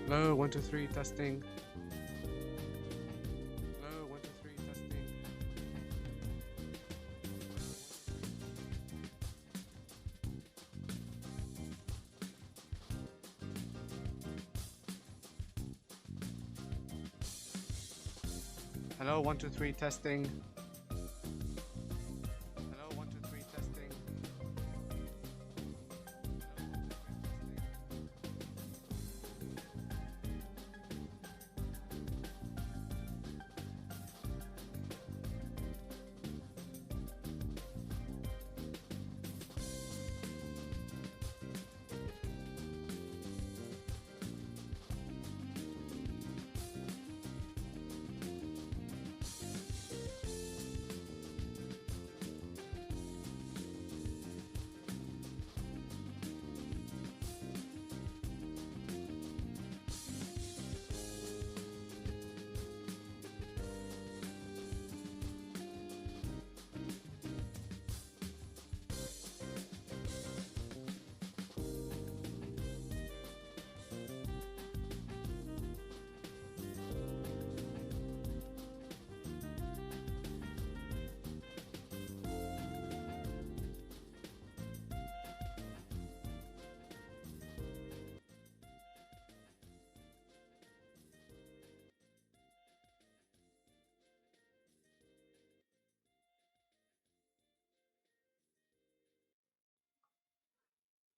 Hello, 1, 2, 3, testing. Hello, 1, 2, 3, testing. Hello, 1, 2, 3, testing. Hello, 1, 2, 3, testing.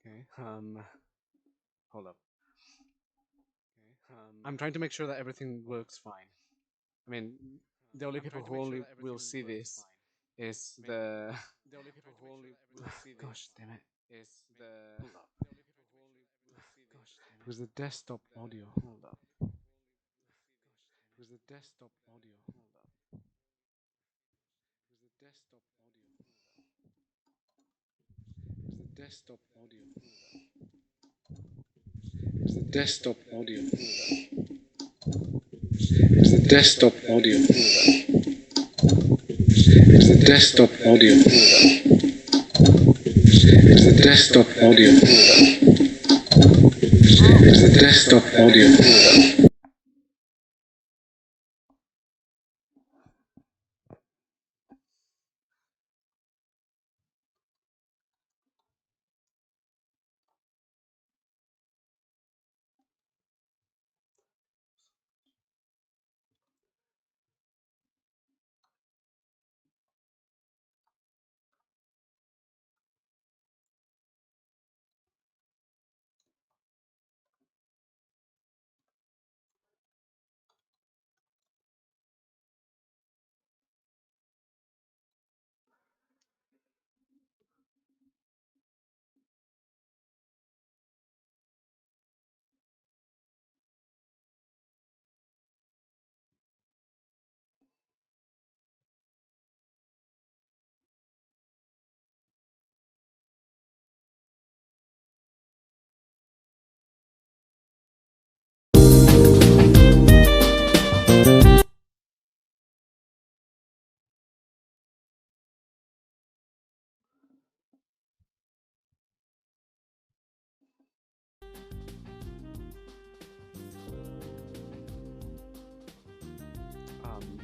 Okay, hold up. I'm trying to make sure that everything works fine. I mean, the only people who only will see this is the. Gosh damn it. Hold up. Because the desktop audio. Hold up. Because the desktop audio. Hold up. Because the desktop audio. Because the desktop audio. Because the desktop audio. Because the desktop audio. Because the desktop audio. Because the desktop audio. Because the desktop audio.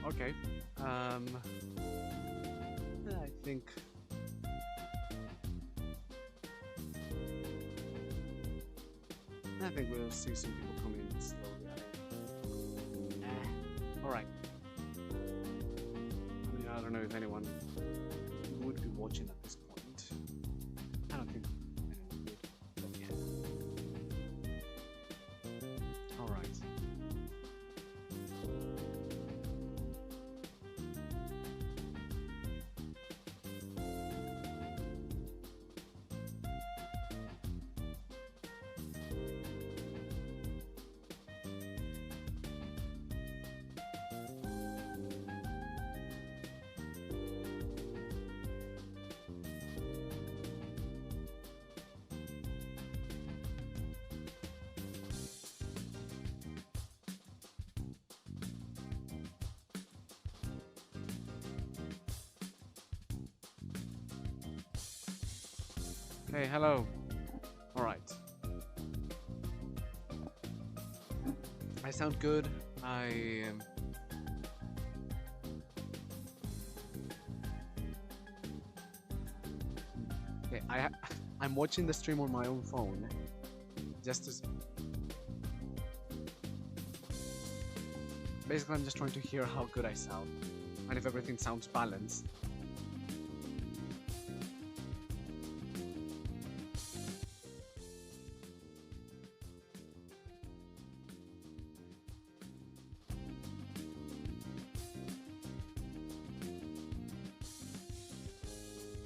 Okay. Um, I think. I think we'll see some people come in slowly. All right. I mean, I don't know if anyone would be watching at this point. I don't think anyone would. But yeah. All right. Okay, hello. All right. I sound good. I okay. I'm watching the stream on my own phone, just to. Basically, I'm just trying to hear how good I sound, and if everything sounds balanced.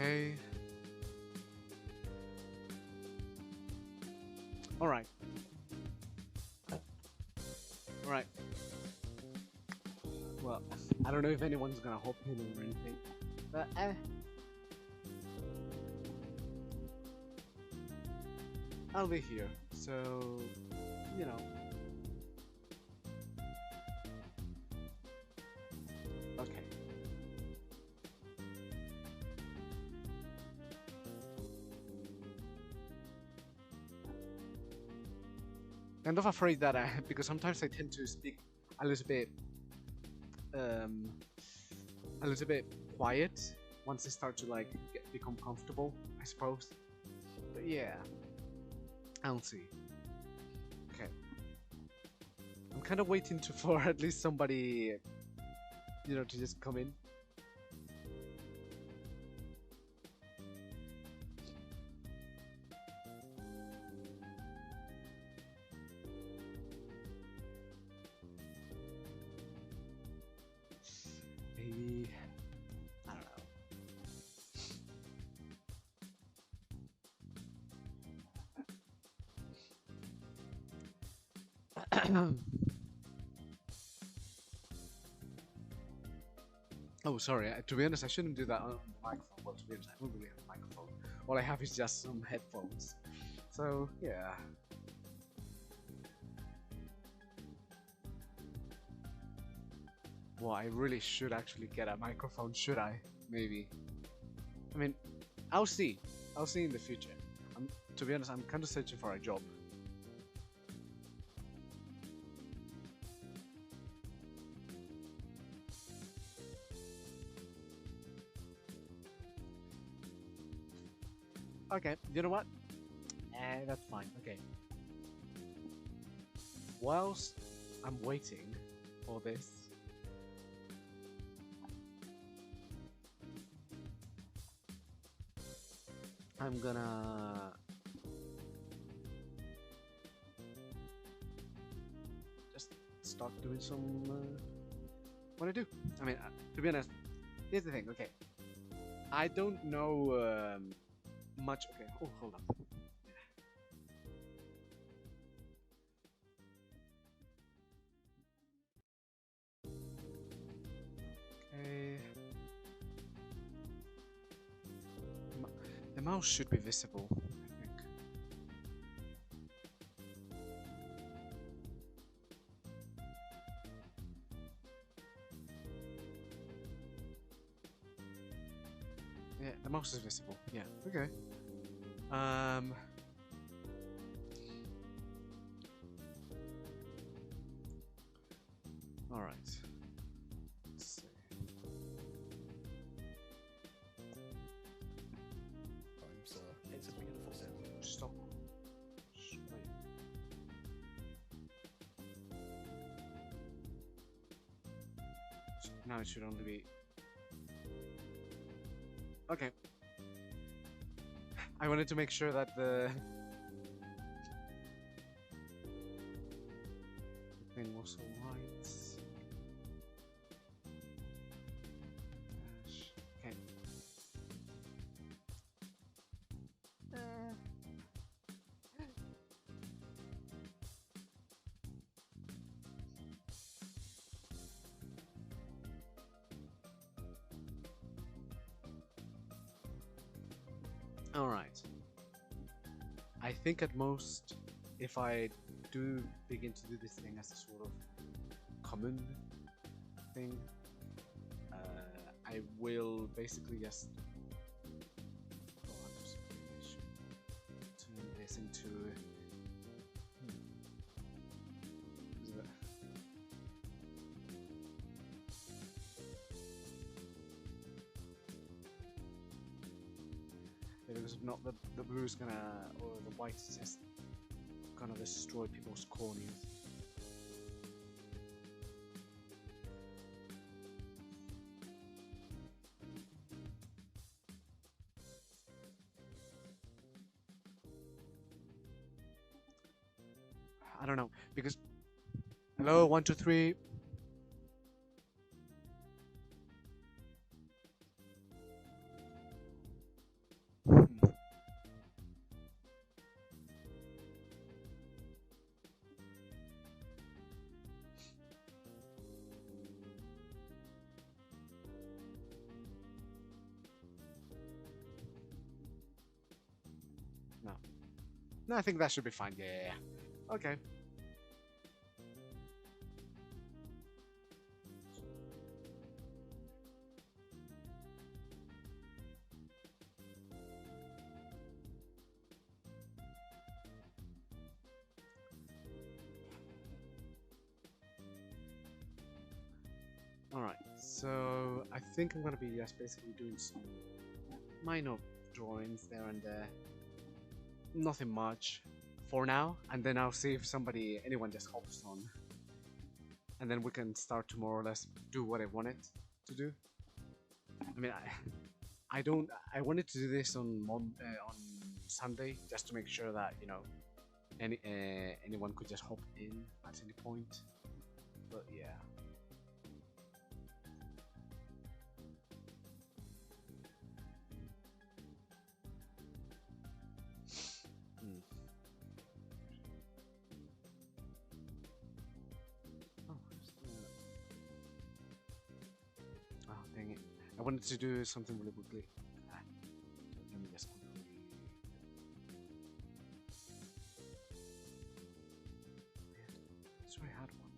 Okay. All right. All right. Well, I don't know if anyone's gonna hop in or anything, but I'll be here. So, you know. Okay. Kind of afraid that because sometimes I tend to speak a little bit, um, a little bit quiet once I start to like become comfortable, I suppose. But yeah, I'll see. Okay. I'm kind of waiting for at least somebody, you know, to just come in. Maybe, I don't know. Oh, sorry. To be honest, I shouldn't do that on the microphone. Well, to be honest, I don't really have a microphone. All I have is just some headphones. So, yeah. Well, I really should actually get a microphone, should I? Maybe. I mean, I'll see. I'll see in the future. To be honest, I'm kind of searching for a job. Okay, you know what? That's fine. Okay. Whilst I'm waiting for this, I'm gonna just start doing some what I do. I mean, to be honest, here's the thing. Okay, I don't know much. Okay, oh, hold on. Okay, the mouse should be visible, I think. Yeah, the mouse is visible. Yeah. Okay. All right. Let's see. It's a beautiful sound. Stop. Wait. Now it should only be. Okay. I wanted to make sure that the thing was alright. Okay. Alright. I think at most, if I do begin to do this thing as a sort of common thing, I will basically just turn this into Because if not, the blue's gonna, or the white's just gonna destroy people's corneas. I don't know, because hello, 1, 2, 3. No. No, I think that should be fine. Yeah. Okay. Alright, so I think I'm gonna be just basically doing some minor drawings there and there. Nothing much for now, and then I'll see if anyone just hops on. And then we can start to more or less do what I wanted to do. I mean, I wanted to do this on Sunday just to make sure that, you know, anyone could just hop in at any point. But yeah. Oh, dang it. I wanted to do something really quickly. Let me just quickly. I swear I had one.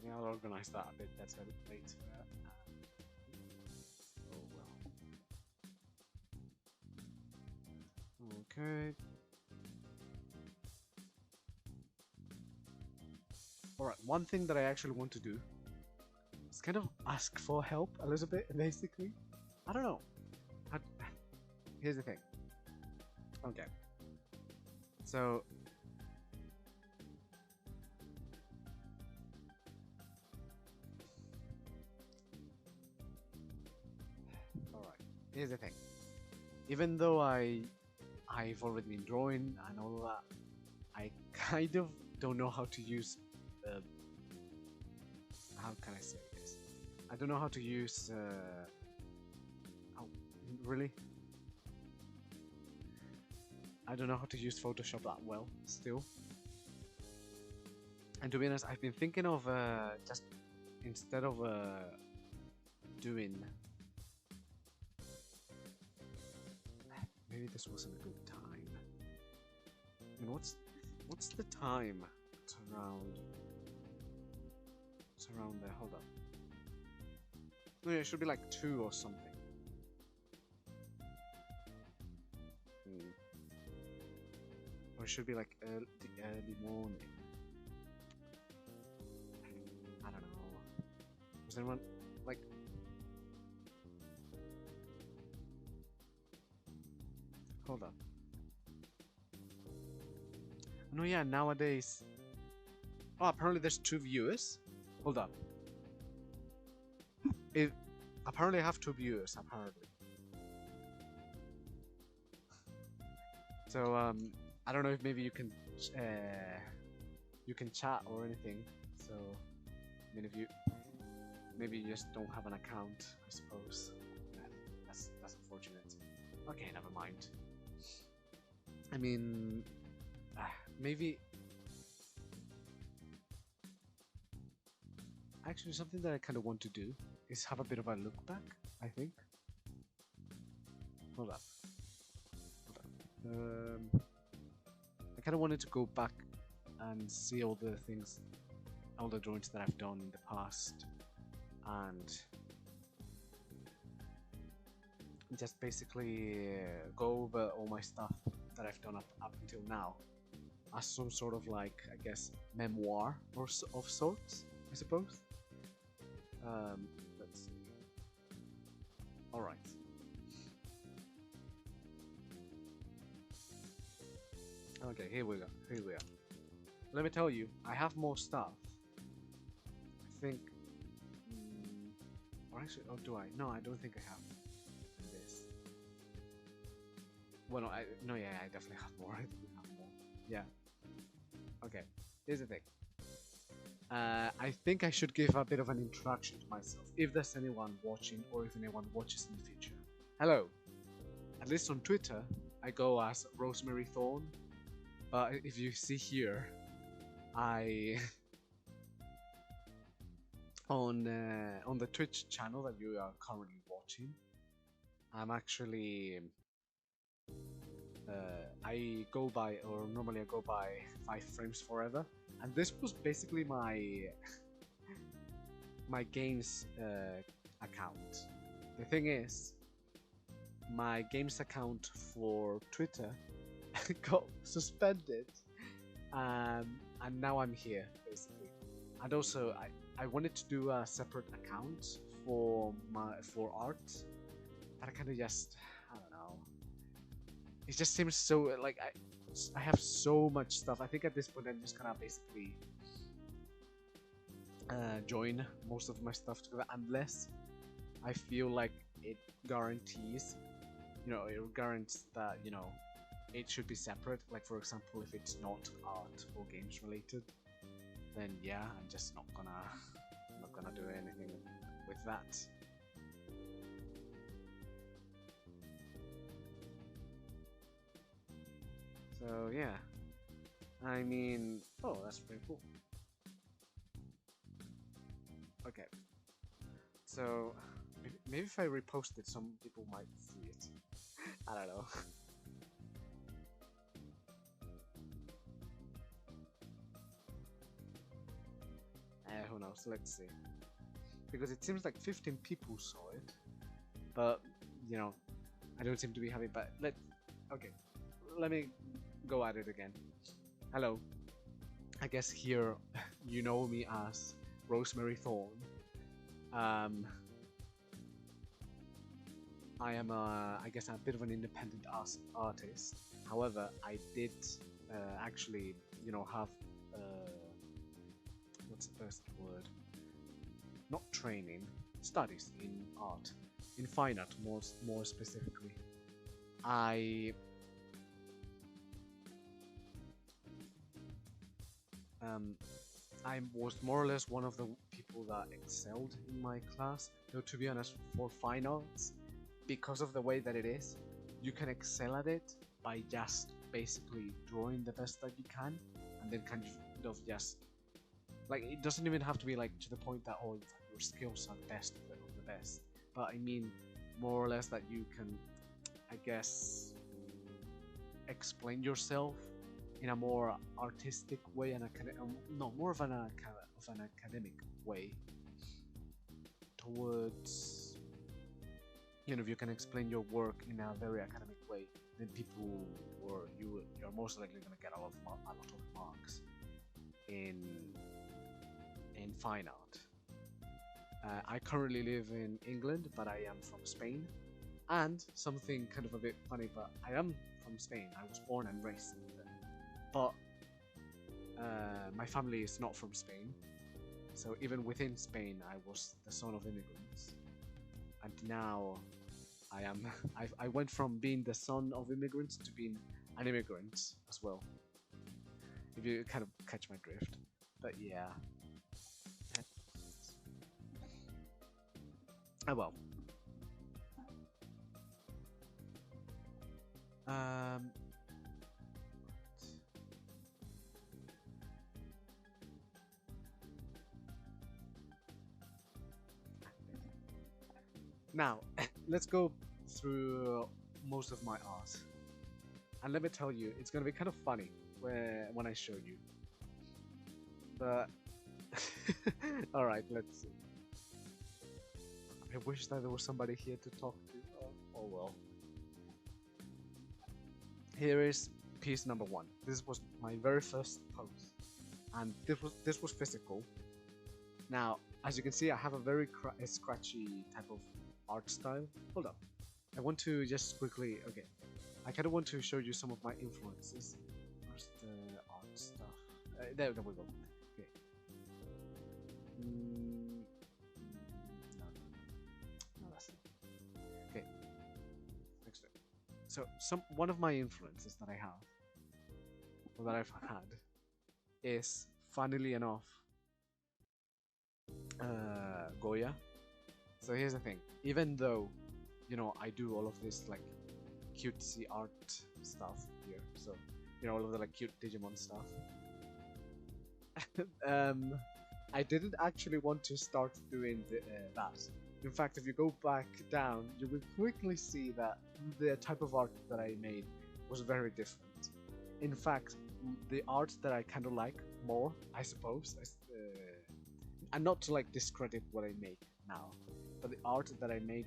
Yeah, I'll organize that a bit better later. Oh well. Okay. Alright, one thing that I actually want to do is kind of ask for help a little bit, basically. I don't know. Here's the thing. Okay. So, alright, here's the thing. Even though I've already been drawing and all that, I kind of don't know how to use how can I say this? I don't know how to use oh, really? I don't know how to use Photoshop that well still. And to be honest, I've been thinking of just instead of doing, maybe this wasn't a good time. I mean, what's the time to around. It's around there. Hold up. No, yeah, it should be like 2 or something. Or it should be like the early morning. I don't know. Was anyone like? Hold up. No, yeah, nowadays. Oh, apparently there's 2 viewers. Hold up. Apparently I have 2 viewers. Apparently. So I don't know if maybe you can chat or anything. So I mean, if you maybe you just don't have an account, I suppose. That's unfortunate. Okay, never mind. I mean, maybe. Actually, something that I kind of want to do is have a bit of a look back, I think. Hold up. I kind of wanted to go back and see all the things, all the drawings that I've done in the past, and just basically go over all my stuff that I've done up until now as some sort of like, I guess, memoir or of sorts, I suppose. Let's see. All right. Okay, here we go. Here we are. Let me tell you, I have more stuff. I think, or actually, oh, do I? No, I don't think I have this. Well, no, yeah, I definitely have more. I definitely have more. Yeah. Okay. Here's the thing. I think I should give a bit of an introduction to myself, if there's anyone watching or if anyone watches in the future. Hello. At least on Twitter, I go as Rosemary Thorn. But if you see here, I on the Twitch channel that you are currently watching, I'm actually I go by, or normally I go by 5 frames forever, and this was basically my games account. The thing is, my games account for Twitter got suspended, and now I'm here basically. And also, I wanted to do a separate account for art, but I kind of just, I don't know. It just seems so like I have so much stuff. I think at this point I'm just gonna basically join most of my stuff together, unless I feel like it guarantees, it guarantees that, it should be separate. Like, for example, if it's not art or games related, then yeah, I'm just not gonna do anything with that. So yeah, I mean, oh, that's pretty cool. Okay, so maybe if I repost it, some people might see it. I don't know. Who knows? Let's see. Because it seems like 15 people saw it, but I don't seem to be having. But okay, let me go at it again. Hello. I guess here you know me as Rosemary Thorn. I am I guess a bit of an independent artist. However, I did actually, have what's the best word? Not training, studies in art, in fine art more specifically. I was more or less one of the people that excelled in my class. Though to be honest, for fine arts, because of the way that it is, you can excel at it by just basically drawing the best that you can, and then kind of just like, it doesn't even have to be like to the point that your skills are the best of the best. But I mean, more or less that you can, I guess, explain yourself in a more artistic way and no, more of an academic way towards, you know, if you can explain your work in a very academic way, then people or you're most likely going to get a lot of marks in fine art. I currently live in England, but I am from Spain. And something kind of a bit funny, but I am from Spain. I was born and raised there. But my family is not from Spain. So even within Spain, I was the son of immigrants. And now I went from being the son of immigrants to being an immigrant as well. If you kind of catch my drift. But yeah. Oh well. Now, let's go through most of my art. And let me tell you, it's gonna be kind of funny when I show you. But alright, let's see. I wish that there was somebody here to talk to. Oh well. Here is piece number 1. This was my very first post, and this was physical. Now, as you can see, I have a very scratchy type of art style. Hold up, I want to just quickly. Okay, I kind of want to show you some of my influences. Where's the art stuff? There we go. Okay. No, that's not. Okay. Next one. So one of my influences that I have, or that I've had, is, funnily enough, Goya. So here's the thing. Even though, you know, I do all of this like cutesy art stuff here, so you know, all of the like cute Digimon stuff. I didn't actually want to start doing that. In fact, if you go back down, you will quickly see that the type of art that I made was very different. In fact, the art that I kind of like more, I suppose, and not to like discredit what I make now, but the art that I made,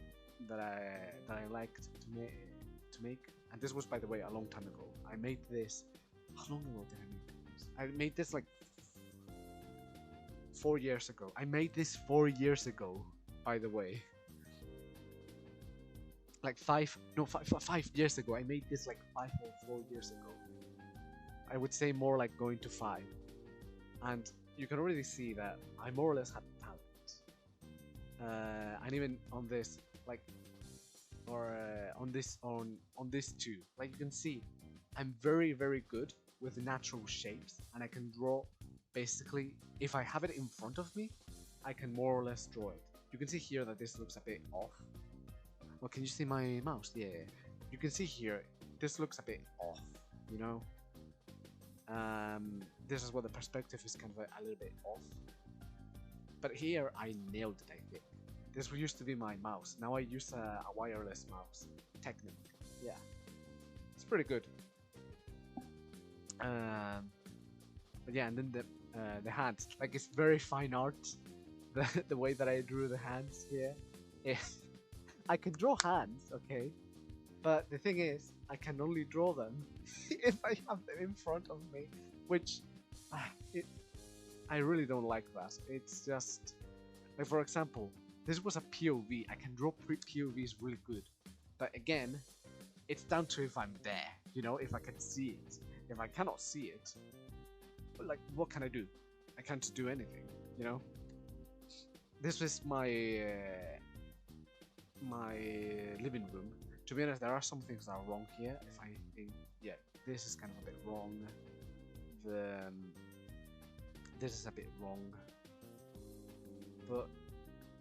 that I liked to make, and this was, by the way, a long time ago. I made this. How long ago did I make this? I made this like 4 years ago. I made this 4 years ago, by the way. Like 5 years ago. I made this like 5 or 4 years ago. I would say more like going to 5. And you can already see that I more or less had talent. And even on this, like, or on this too. Like you can see, I'm very, very good with natural shapes, and I can draw. Basically, if I have it in front of me, I can more or less draw it. You can see here that this looks a bit off. Well, can you see my mouse? Yeah. You can see here, this looks a bit off, you know? This is where the perspective is kind of a little bit off. But here, I nailed it, I think. This used to be my mouse. Now I use a wireless mouse. Technic. Yeah. It's pretty good. But yeah, and then the hands. Like, it's very fine art. The way that I drew the hands here. Yeah. I can draw hands, okay? But the thing is, I can only draw them if I have them in front of me. Which, I really don't like that. It's just... Like, for example, this was a POV. I can draw POVs really good. But again, it's down to if I'm there. You know, if I can see it. If I cannot see it, like, what can I do? I can't do anything, you know? This is my my living room. To be honest, there are some things that are wrong here. If I think, yeah, this is kind of a bit wrong. This is a bit wrong. But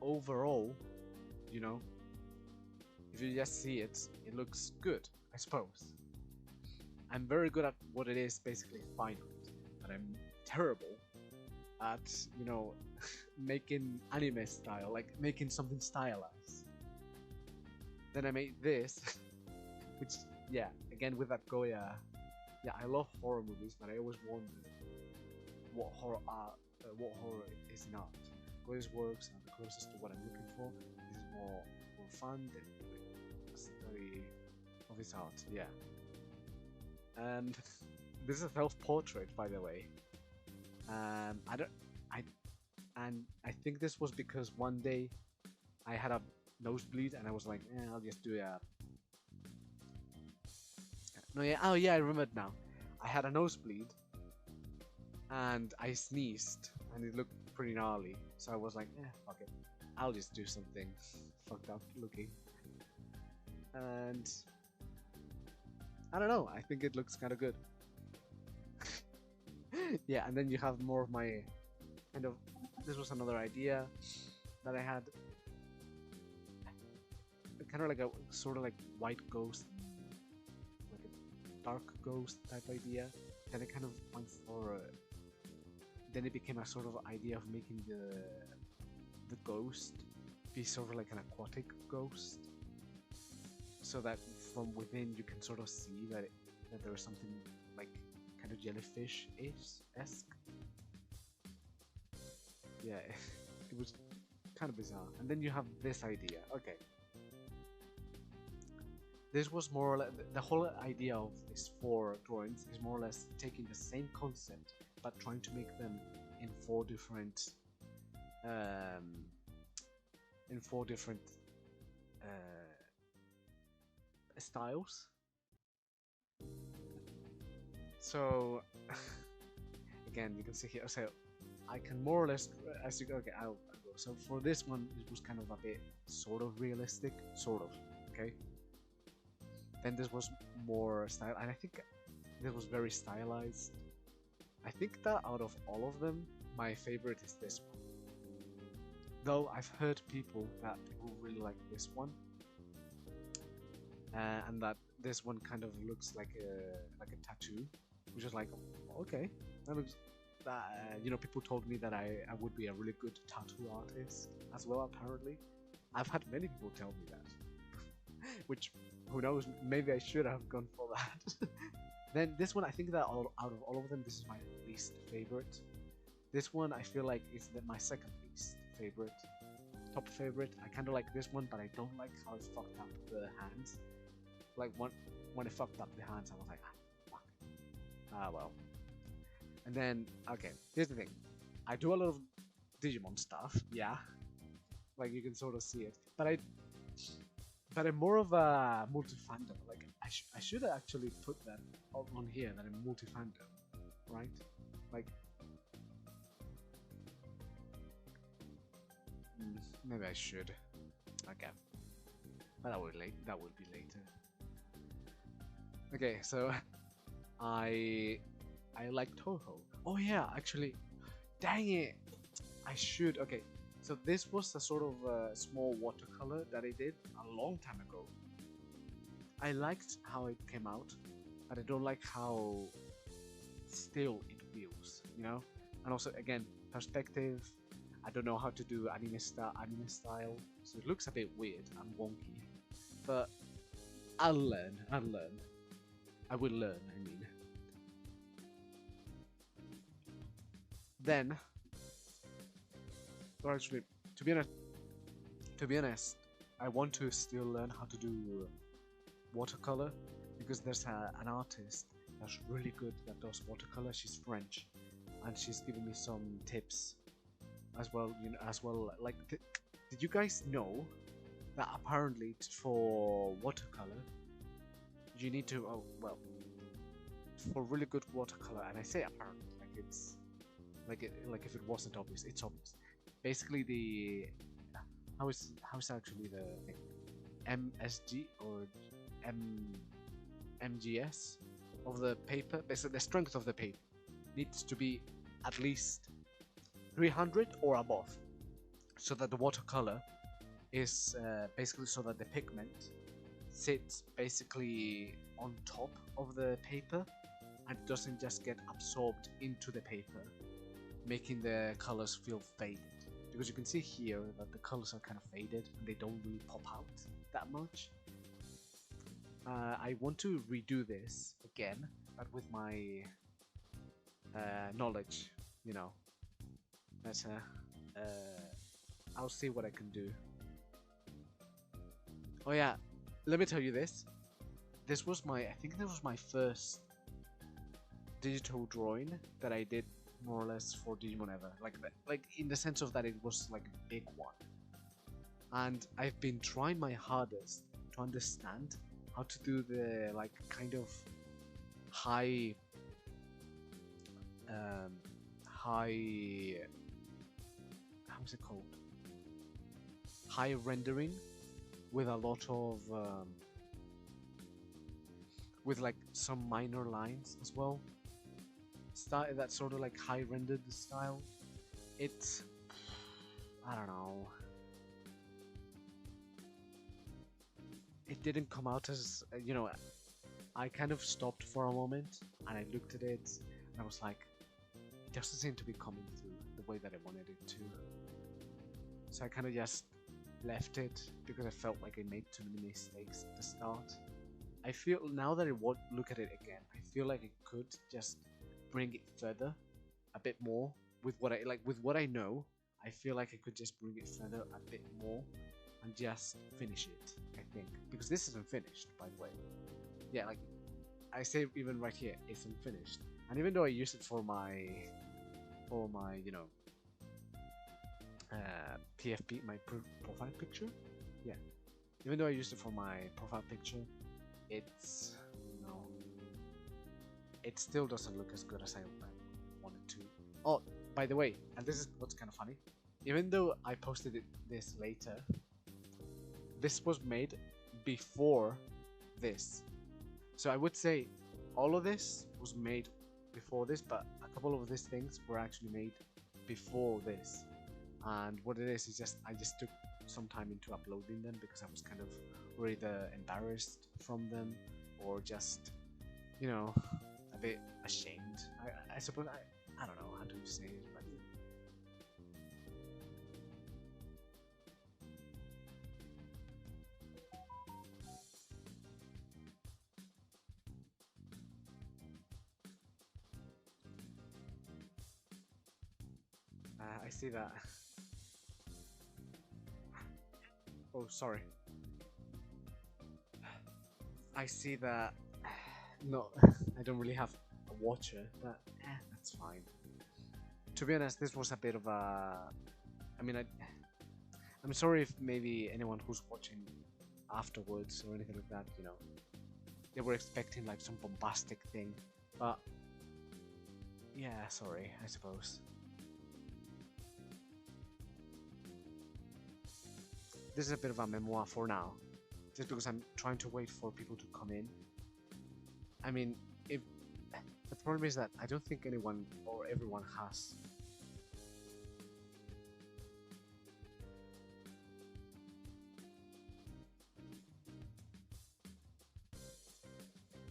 overall, you know, if you just see it, it looks good, I suppose. I'm very good at what it is, basically fine art, but I'm terrible at, you know, making anime style, like making something stylized. Then I made this, which, yeah, again with that Goya yeah, I love horror movies, but I always wonder what horror is not. This works and the closest to what I'm looking for. This is more fun than like, a story of its art. Yeah. And this is a self-portrait, by the way. I don't, I, and I think this was because one day I had a nosebleed and I was like, I'll just do a. No, yeah, oh yeah, I remembered now. I had a nosebleed and I sneezed and it looked pretty gnarly. So I was like, fuck it. I'll just do something fucked up looking. And I don't know, I think it looks kind of good. Yeah, and then you have more of my kind of. This was another idea that I had. Kind of like a sort of like white ghost, like a dark ghost type idea. Then it kind of went for. Then it became a sort of idea of making the ghost be sort of like an aquatic ghost, so that from within you can sort of see that that there is something like kind of jellyfish-esque. Yeah, it was kind of bizarre. And then you have this idea. Okay. This was more or less the whole idea of these 4 drawings is more or less taking the same concept but trying to make them in 4 different styles. So again, you can see here. So I can more or less, as you go. Okay, I'll go. So for this one, it was kind of a bit sort of realistic, sort of. Okay. Then this was more style, and I think this was very stylized. I think that out of all of them, my favorite is this one. Though I've heard people really like this one, and that this one kind of looks like a tattoo, which is like, okay, that looks. People told me that I would be a really good tattoo artist as well. Apparently, I've had many people tell me that, which. Who knows? Maybe I should have gone for that. Then this one, I think that out of all of them, this is my least favorite. This one, I feel like is my second least favorite. Top favorite. I kind of like this one, but I don't like how it fucked up the hands. Like when it fucked up the hands, I was like, fuck. Ah well. And then okay, here's the thing. I do a lot of Digimon stuff, yeah. Like you can sort of see it, but I'm more of a multi-fandom. Like I should actually put that on here that I'm multi-fandom, right? Like maybe I should. Okay, but that would be later. Okay, so I like Toho. Oh yeah, actually, dang it, I should. Okay, so this was a sort of small watercolor that I did a long time ago. I liked how it came out, but I don't like how still it feels, you know? And also, again, perspective. I don't know how to do anime style, so it looks a bit weird and wonky. But I'll learn. I will learn, I mean. Then, or actually, to be honest, I want to still learn how to do watercolor because there's an artist that's really good that does watercolor. She's French, and she's giving me some tips as well. Like, did you guys know that apparently for watercolor, you need to for really good watercolor, and I say apparently like it's like if it wasn't obvious, it's obvious. Basically, the how is actually the thing? MSG or MGS of the paper. Basically, the strength of the paper needs to be at least 300 or above, so that the watercolor is basically so that the pigment sits basically on top of the paper and doesn't just get absorbed into the paper, making the colors feel faded. Because you can see here that the colors are kind of faded and they don't really pop out that much. I want to redo this again, but with my knowledge, you know. That's I'll see what I can do. Oh yeah, let me tell you this. This was I think this was my first digital drawing that I did more or less for Digimon ever. Like in the sense of that it was like a big one. And I've been trying my hardest to understand how to do the like kind of high high how's it called? High rendering with a lot of with like some minor lines as well. That sort of like high rendered style. It's I don't know. It didn't come out as you know. I kind of stopped for a moment and I looked at it and I was like, it doesn't seem to be coming through the way that I wanted it to. So I kind of just left it because I felt like I made too many mistakes at the start. I feel now that I look at it again, I feel like I could just bring it further a bit more with what I know. I feel like I could just bring it further a bit more and just finish it, I think, because this isn't finished, by the way. Yeah, like I say even right here, it's unfinished. And even though I use it for my you know PFP, my profile picture, yeah, even though I used it for my profile picture, it's you know it still doesn't look as good as I wanted to. Oh, by the way, and this is what's kind of funny, even though I posted this later, this was made before this. So I would say all of this was made before this, but a couple of these things were actually made before this. And what it is just I just took some time into uploading them because I was kind of either embarrassed from them or just, you know, a bit ashamed. I suppose I don't know how to say it, but I see that. Oh, sorry. I see that. No, I don't really have a watcher, but that's fine. To be honest, this was a bit of a. I mean, I'm sorry if maybe anyone who's watching afterwards or anything like that, you know, they were expecting like some bombastic thing, but yeah, sorry, I suppose. This is a bit of a memoir for now, just because I'm trying to wait for people to come in. I mean, if the problem is that I don't think anyone or everyone has.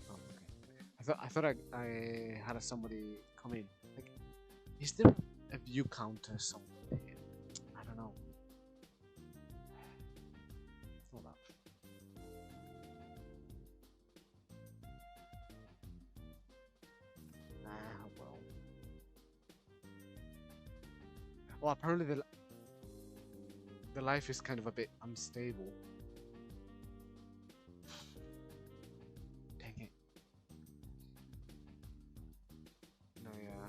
Oh, okay. I thought I had somebody come in. Like, is there a view counter somewhere? I don't know. Hold up. Ah, well. Well, apparently the life is kind of a bit unstable. Dang it. No, yeah.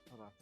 Hold up.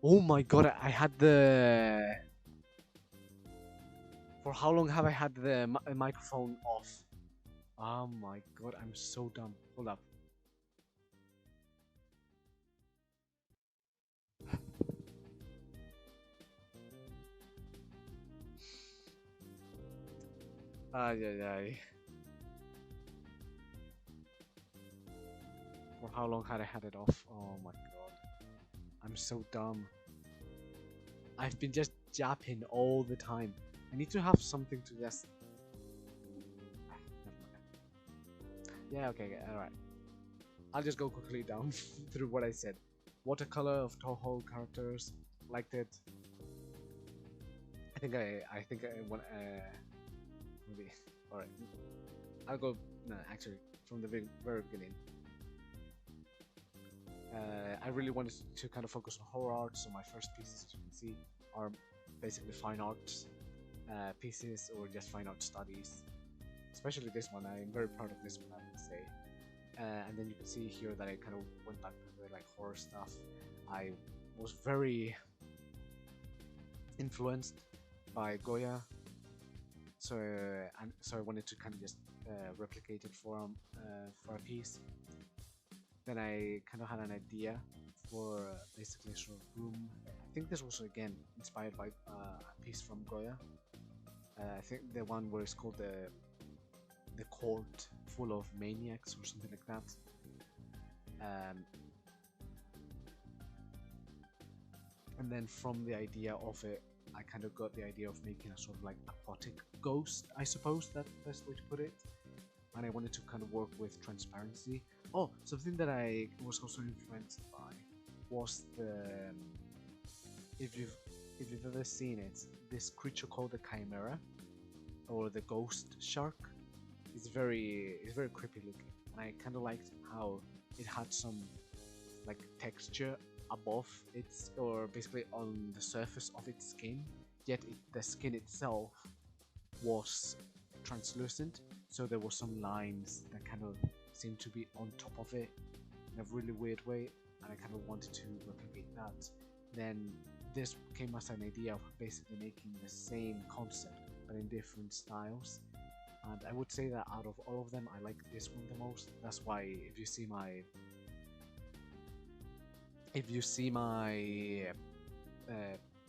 Oh my god, I had the... For how long have I had the microphone off? Oh my god, I'm so dumb. Hold up. Ay, ay, ay. For how long had I had it off? Oh my god. I'm so dumb. I've been just japping all the time. I need to have something to just... Yeah, okay, alright. I'll just go quickly down through what I said. Watercolor of Toho characters. Liked it. I think I want... maybe... Alright. I'll go... No, actually, from the very beginning. I really wanted to kind of focus on horror art, so my first pieces, as you can see, are basically fine art pieces or just fine art studies. Especially this one, I'm very proud of this one, I would say. And then you can see here that I kind of went back to the like horror stuff. I was very influenced by Goya, so I wanted to kind of just replicate it for a piece. Then I kind of had an idea for basically a sort of room. I think this was again inspired by a piece from Goya. I think the one where it's called the court full of maniacs or something like that. And then from the idea of it, I kind of got the idea of making a sort of like aquatic ghost, I suppose that's the best way to put it. And I wanted to kind of work with transparency. Oh, something that I was also influenced by was the if you've ever seen it, this creature called the Chimera or the ghost shark. It's very creepy looking, and I kind of liked how it had some like texture above its, or basically on the surface of its skin, yet the skin itself was translucent, so there were some lines that kind of seemed to be on top of it in a really weird way, and I kind of wanted to replicate that. Then this came as an idea of basically making the same concept but in different styles, and I would say that out of all of them I like this one the most. That's why if you see my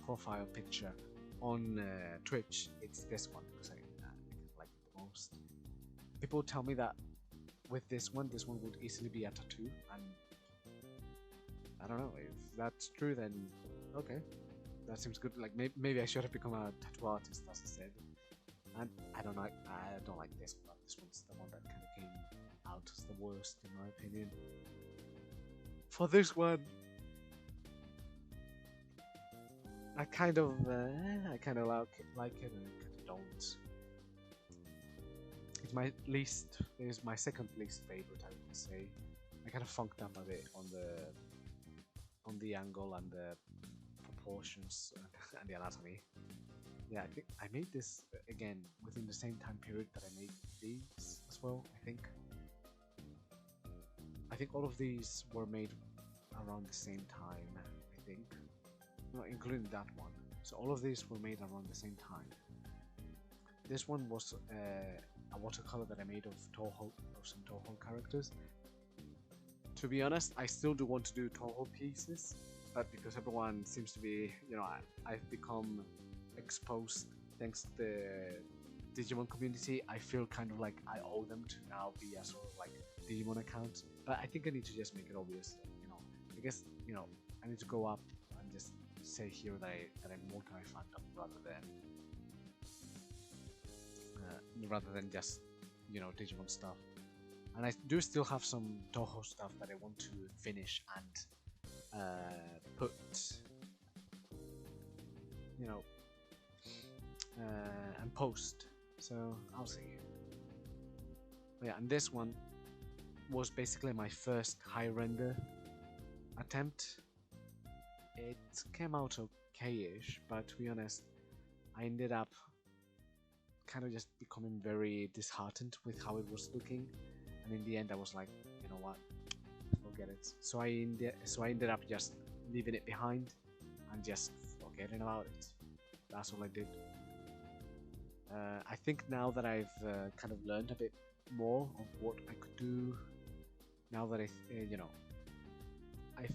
profile picture on Twitch, it's this one because I like it the most. People tell me that with this one would easily be a tattoo, and I don't know if that's true. Then okay, that seems good. Like maybe I should have become a tattoo artist, as I said. And I don't like this, but this one's the one that kind of came out as the worst in my opinion. For this one, I kind of like it and I kind of don't. It's my second least favorite, I would say. I kind of funked up a bit on the angle and the proportions and the anatomy. Yeah, I think I made this again within the same time period that I made these as well. I think all of these were made around the same time. I think, no, including that one. So all of these were made around the same time. This one was a watercolor that I made of some Toho characters. To be honest, I still do want to do Toho pieces, but because everyone seems to be, I've become exposed thanks to the Digimon community, I feel kind of like I owe them to now be a sort of like Digimon account. But I think I need to just make it obvious, I guess, I need to go up and just say here that I'm multi-fandom rather than just, Digimon stuff. And I do still have some Toho stuff that I want to finish and put, and post. So I'll see. But yeah, and this one was basically my first high render attempt. It came out okay-ish, but to be honest, I ended up kind of just becoming very disheartened with how it was looking, and in the end I was like, you know what, forget it. So I ended up just leaving it behind and just forgetting about it. That's all I did. I think now that I've kind of learned a bit more of what I could do, now that I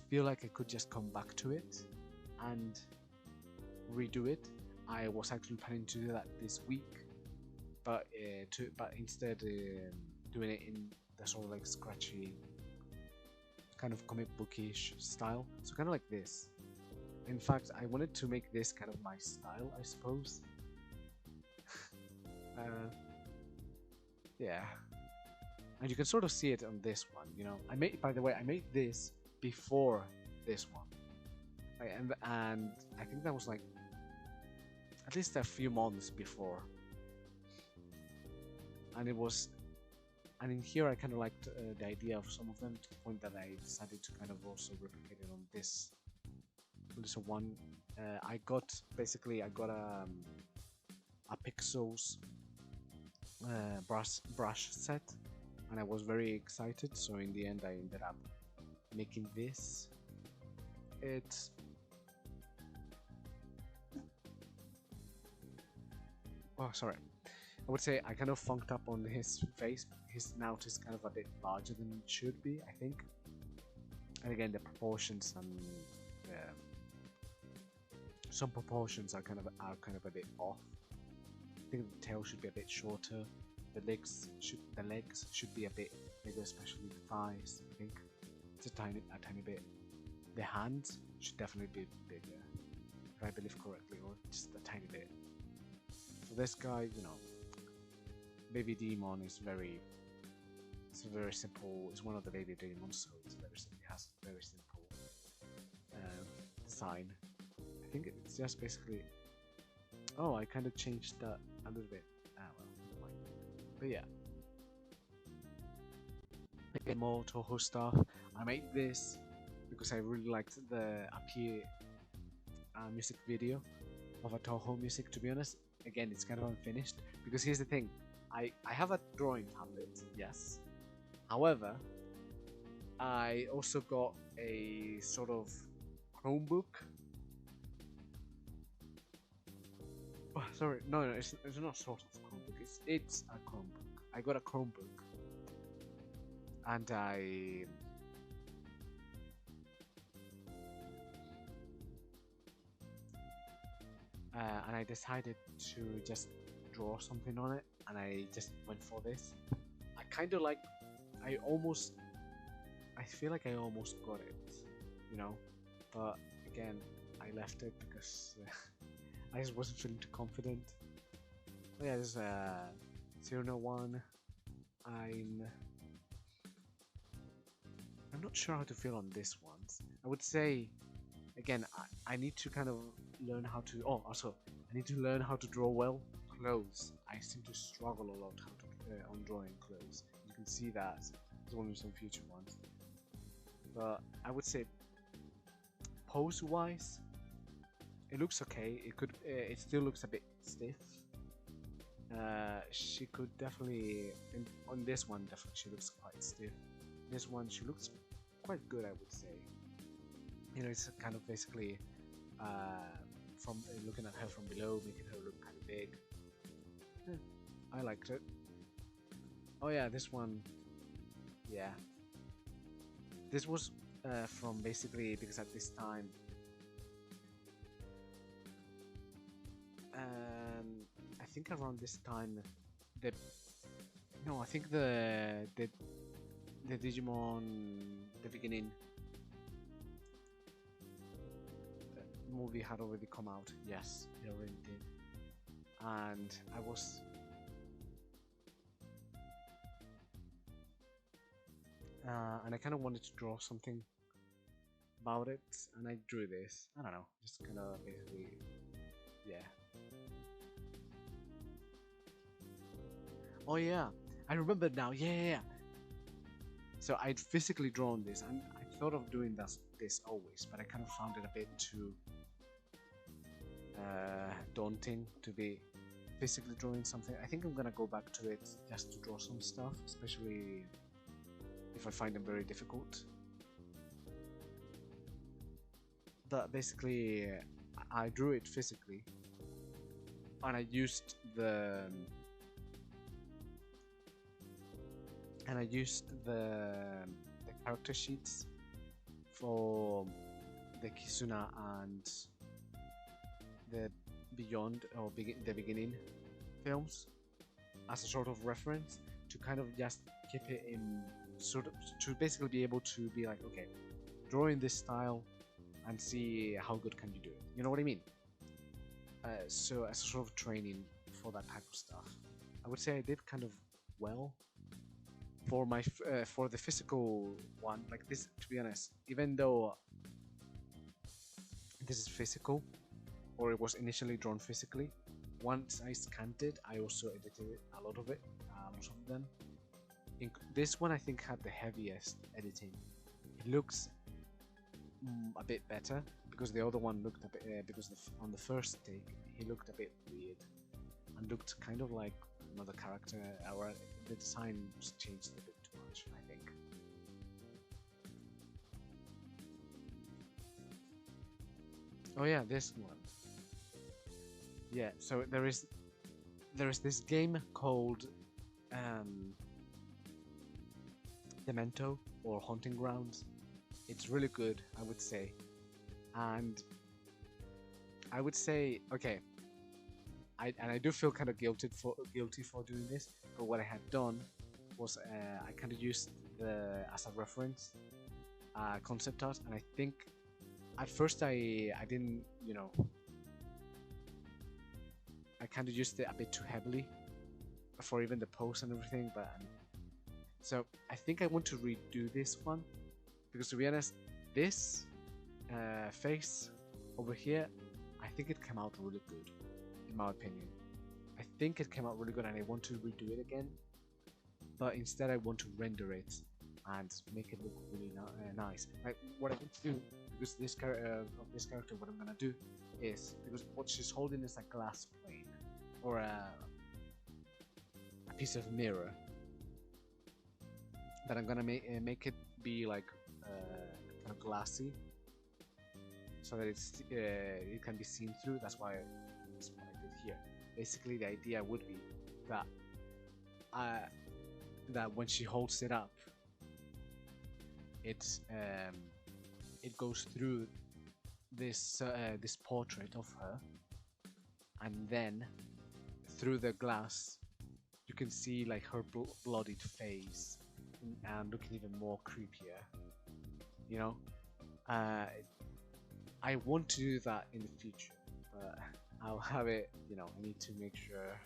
feel like I could just come back to it and redo it. I was actually planning to do that this week, but instead doing it in the sort of like scratchy, kind of comic bookish style. So kind of like this. In fact, I wanted to make this kind of my style, I suppose. Yeah, and you can sort of see it on this one. By the way, I made this before this one, and I think that was like at least a few months before, and in here I kind of liked the idea of some of them, to the point that I decided to kind of also replicate it on this one. I got a Pixels brush set, and I was very excited. So in the end, I ended up making this. Oh, sorry. I would say I kind of funked up on his face. His snout is kind of a bit larger than it should be, I think. And again, the proportions and some proportions are kind of a bit off. I think the tail should be a bit shorter. The legs should be a bit bigger, especially the thighs. I think it's a tiny bit. The hands should definitely be bigger, if I believe correctly, or just a tiny bit. So this guy, Baby Demon is very simple. It's one of the Baby Demons, so it has a very simple design. I think it's just basically. Oh, I kind of changed that a little bit. Well, but yeah. Again, more Toho stuff. I made this because I really liked the Appear music video of a Toho music. To be honest, again, it's kind of unfinished because here's the thing. I have a drawing tablet, yes. However, I also got a sort of Chromebook. Oh, sorry, no, it's not sort of Chromebook. It's a Chromebook. I got a Chromebook, and I decided to just draw something on it, and I just went for this. I kind of like, I feel like I almost got it, but again, I left it because I just wasn't feeling too confident. Oh yeah, there's 001. I'm not sure how to feel on this one. I would say, again, I need to kind of learn how to. Oh, also, I need to learn how to draw well clothes. I seem to struggle a lot on drawing clothes. You can see that. There's only some future ones, but I would say, pose-wise, it looks okay. It still looks a bit stiff. She could definitely, on this one, definitely she looks quite stiff. This one, she looks quite good, I would say. It's kind of basically from looking at her from below, making her look kind of big. I liked it. Oh yeah, this one, yeah. This was from basically because at this time, I think around this time, I think the Digimon, the beginning movie had already come out. Yes, it already did, and I was. And I kind of wanted to draw something about it, and I drew this. I don't know, just kind of basically, yeah. Oh yeah, I remember now. Yeah. So I'd physically drawn this, and I thought of doing this always, but I kind of found it a bit too daunting to be physically drawing something. I think I'm gonna go back to it just to draw some stuff, especially if I find them very difficult. that basically I drew it physically, and I used the character sheets for the Kizuna and the Beyond or the beginning films as a sort of reference to kind of just keep it in sort of to basically be able to be like, okay, draw in this style and see how good can you do it. You know what I mean? So as a sort of training for that type of stuff, I would say I did kind of well for my for the physical one. Like this, to be honest, even though this is physical, or it was initially drawn physically, once I scanned it, I also edited it, a lot of it, most of them. This one I think had the heaviest editing. It looks a bit better because the other one looked a bit because on the first take he looked a bit weird and looked kind of like another character, or the design was changed a bit too much, I think. Oh yeah, this one. Yeah, so there is this game called Demento or Haunting Grounds. It's really good, I would say, and I would say, okay, I do feel kind of guilty for doing this, but what I had done was I kind of used the as a reference concept art, and I think at first I didn't, you know, I kind of used it a bit too heavily for even the pose and everything, but so I think I want to redo this one because, to be honest, this face over here, I think it came out really good, in my opinion. I think it came out really good, and I want to redo it again, but instead I want to render it and make it look really nice. Like what I want to do, because this character, what I'm gonna do is, because what she's holding is a glass plane or a piece of mirror, but I'm gonna make it be like kind of glassy, so that it can be seen through. That's why that's what I did here. Basically, the idea would be that that when she holds it up, it goes through this portrait of her, and then through the glass you can see like her bloodied face and looking even more creepier, you know. I want to do that in the future, but I'll have it, you know, I need to make sure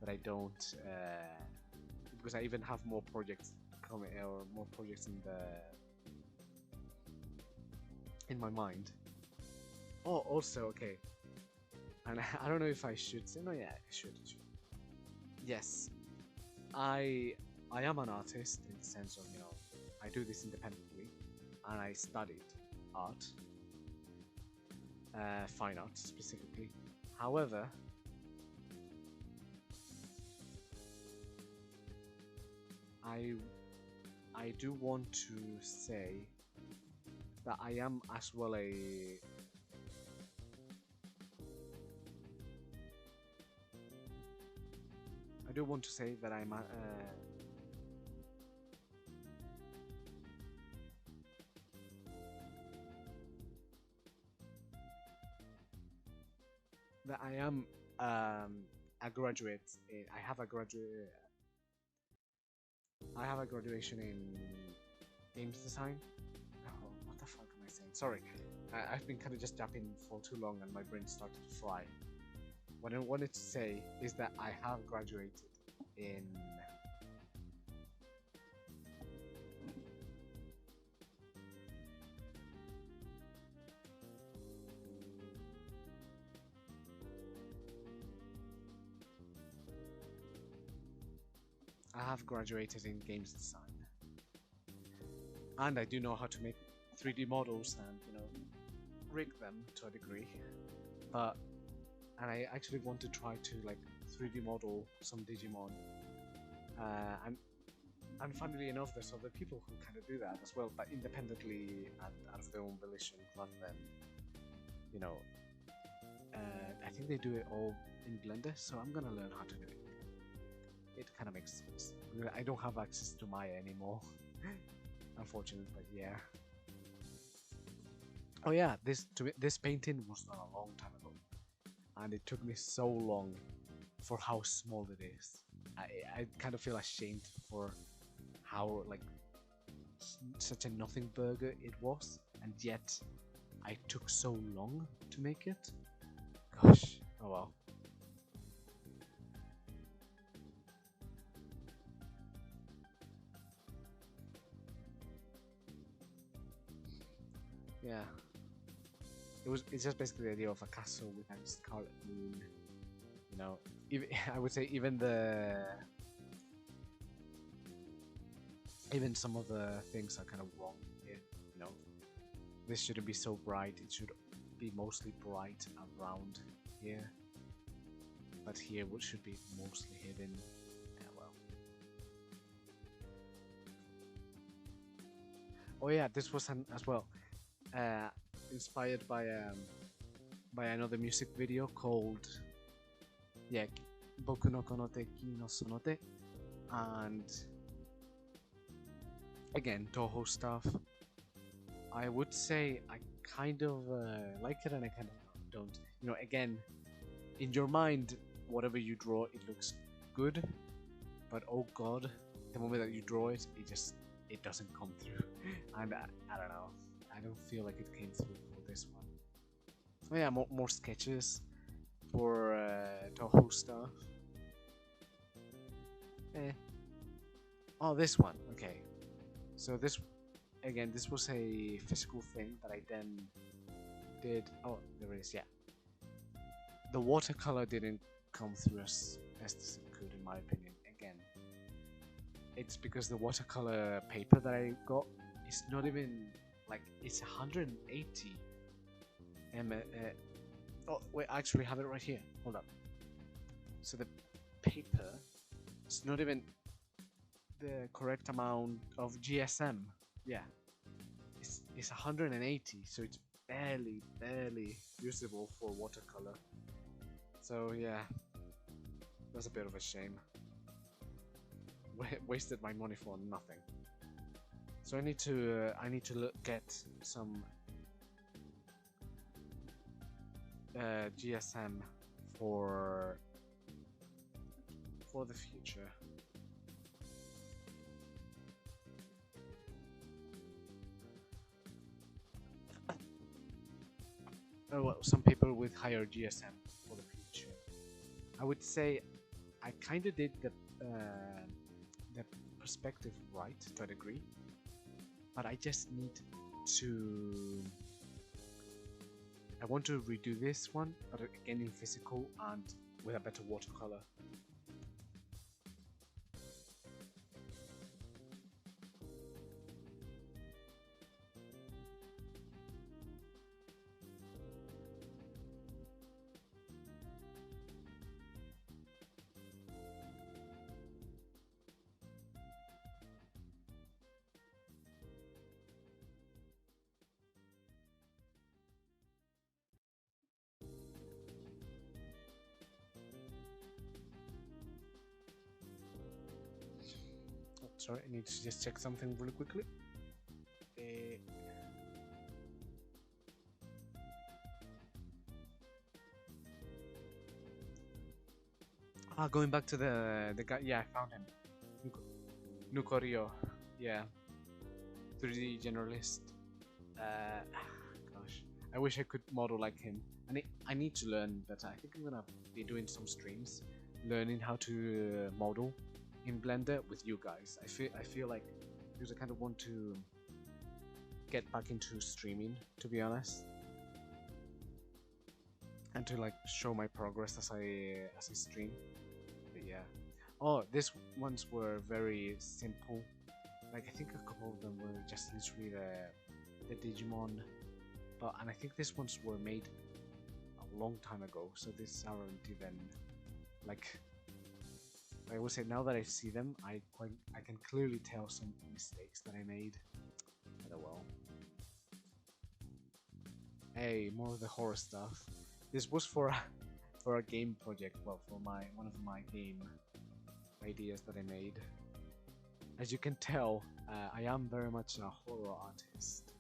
that I don't because I even have more projects coming, or more projects in my mind. Oh, also, okay, and I don't know if I should say, no, yeah, I should. Yes, I am an artist in the sense of, you know, I do this independently, and I studied art, fine art specifically. However, I do want to say that I am as well I do want to say that I'm that I am a graduate. I have a graduation in games design. Oh, what the fuck am I saying? Sorry, I've been kind of just jumping for too long, and my brain started to fry. What I wanted to say is that I have graduated in games design, and I do know how to make 3D models and, you know, rig them to a degree. But and I actually want to try to like 3D model some Digimon, and funnily enough, there's other people who kind of do that as well, but independently and out of their own volition, rather than you know, I think they do it all in Blender, so I'm gonna learn how to do it. It kind of makes sense. I don't have access to Maya anymore, unfortunately, but yeah. Oh yeah, this painting was done a long time ago, and it took me so long for how small it is. I kind of feel ashamed for how like such a nothing burger it was, and yet I took so long to make it. Gosh, oh well. Yeah, it's just basically the idea of a castle with a scarlet moon. You know, even, I would say even some of the things are kind of wrong here. You know, this shouldn't be so bright. It should be mostly bright around here, but here what should be mostly hidden. Yeah, well. Oh yeah, this was as well uh, inspired by another music video called yeah Boku no Konote Ki no Sonote, and again Toho stuff. I would say I kind of like it and I kind of don't. You know, again, in your mind, whatever you draw, it looks good, but oh god, the moment that you draw it, it doesn't come through, and I don't know. I don't feel like it came through for this one. Oh yeah, more sketches for Toho stuff. Eh. Oh, this one. Okay. So this, again, this was a physical thing that I then did. Oh, there it is. Yeah. The watercolor didn't come through as best as it could, in my opinion. Again, it's because the watercolor paper that I got is not even like it's 180 oh wait, I actually have it right here. Hold up. So the paper, it's not even the correct amount of GSM. Yeah, it's 180, so it's barely usable for watercolor. So yeah, that's a bit of a shame. Wasted my money for nothing. So I need to get some GSM for the future. Oh, well, some people with higher GSM for the future. I would say I kind of did the perspective right to a degree, but I just need to. I want to redo this one, but again in physical and with a better watercolor. Oh, sorry, I need to just check something really quickly. Going back to the guy. Yeah, I found him. Nukorio. Yeah, 3D generalist. Gosh, I wish I could model like him. I need to learn better. I think I'm gonna be doing some streams, learning how to model in Blender with you guys. I feel like because I kind of want to get back into streaming, to be honest, and to like show my progress as I stream. But yeah. Oh, these ones were very simple. Like I think a couple of them were just literally the Digimon, and I think these ones were made a long time ago, so these aren't even like. I would say now that I see them, I can clearly tell some mistakes that I made. But well. Hey, more of the horror stuff. This was for for a game project. Well, for one of my game ideas that I made. As you can tell, I am very much a horror artist.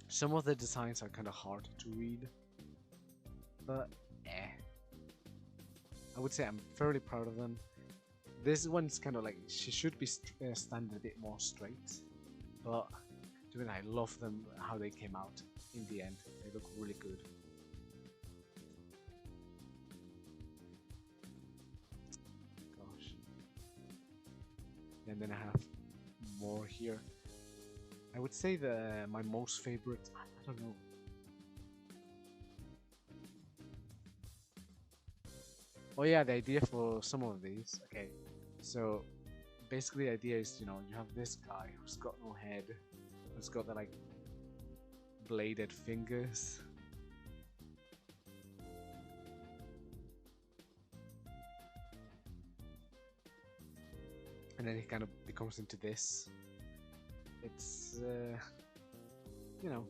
Some of the designs are kind of hard to read, but I would say I'm fairly proud of them. This one's kind of like, she should be standing a bit more straight, but to me, I love them, how they came out in the end. They look really good. Gosh. And then I have more here. I would say my most favorite, I don't know. Oh yeah, the idea for some of these. Okay, so basically the idea is, you know, you have this guy who's got no head, who's got the like bladed fingers. And then he kind of becomes into this. It's, you know,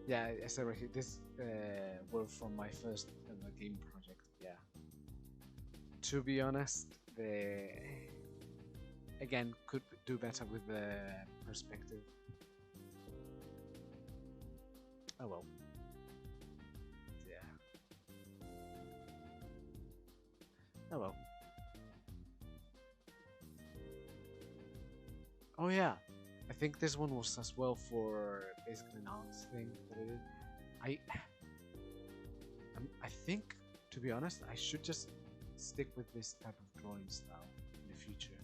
yeah, I said right here, this were from my first game project. Yeah. To be honest, the again could do better with the perspective. Oh well. Yeah. Oh well. Oh yeah, I think this one was as well for basically an arts thing that I did. I think, to be honest, I should just stick with this type of drawing style in the future.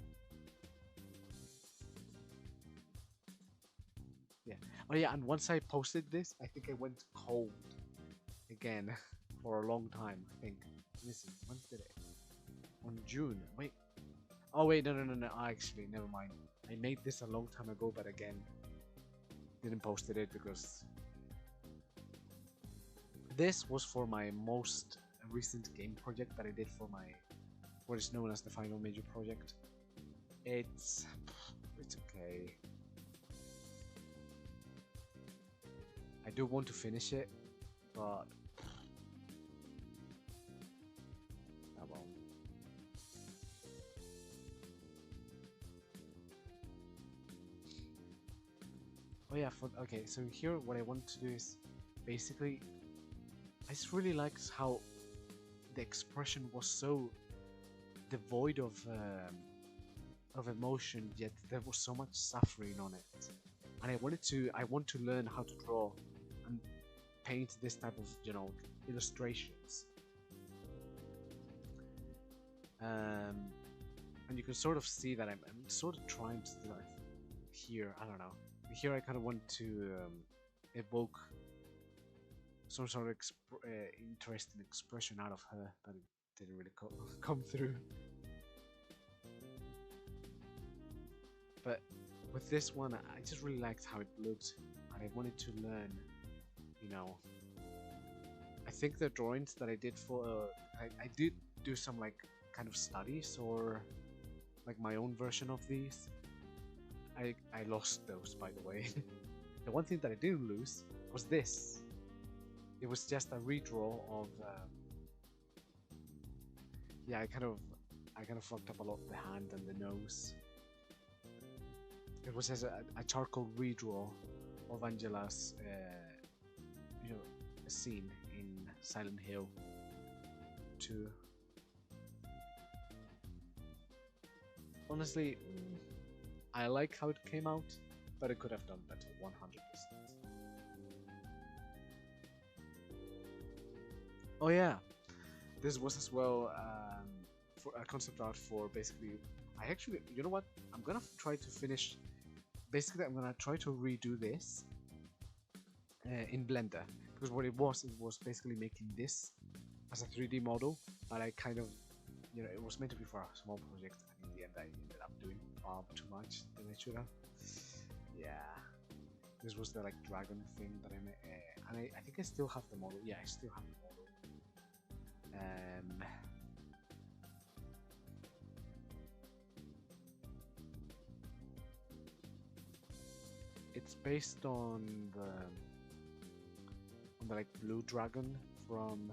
Yeah. Oh yeah, and once I posted this, I think I went cold again for a long time. I think. Let me see. When did it? On June. Wait. Oh wait, no. Actually, never mind. I made this a long time ago, but again, didn't posted it because this was for my most recent game project that I did for my what is known as the final major project. It's okay. I do want to finish it, but I won't. Oh yeah, okay, so here what I want to do is basically, I just really liked how the expression was so devoid of emotion, yet there was so much suffering on it. And I want to learn how to draw and paint this type of, you know, illustrations. And you can sort of see that I'm sort of trying to do that here, I don't know. Here I kind of want to evoke some sort of interesting expression out of her, but it didn't really come through. But with this one, I just really liked how it looked, and I wanted to learn, you know. I think the drawings that I did for, I did do some like kind of studies or like my own version of these. I lost those, by the way. The one thing that I didn't lose was this. It was just a redraw of. Yeah, I kind of fucked up a lot the hand and the nose. It was as a charcoal redraw of Angela's, you know, a scene in Silent Hill 2. Honestly, I like how it came out, but it could have done better, 100%. Oh yeah, this was as well for a concept art for basically. I actually, you know what? I'm gonna try to finish. Basically, I'm gonna try to redo this in Blender, because what it was basically making this as a 3D model, but I kind of, you know, it was meant to be for a small project, and in the end I ended up doing far too much than I should have. Yeah, this was the like dragon thing that I made, and I think I still have the model. Yeah, I still have the model. it's based on the like blue dragon from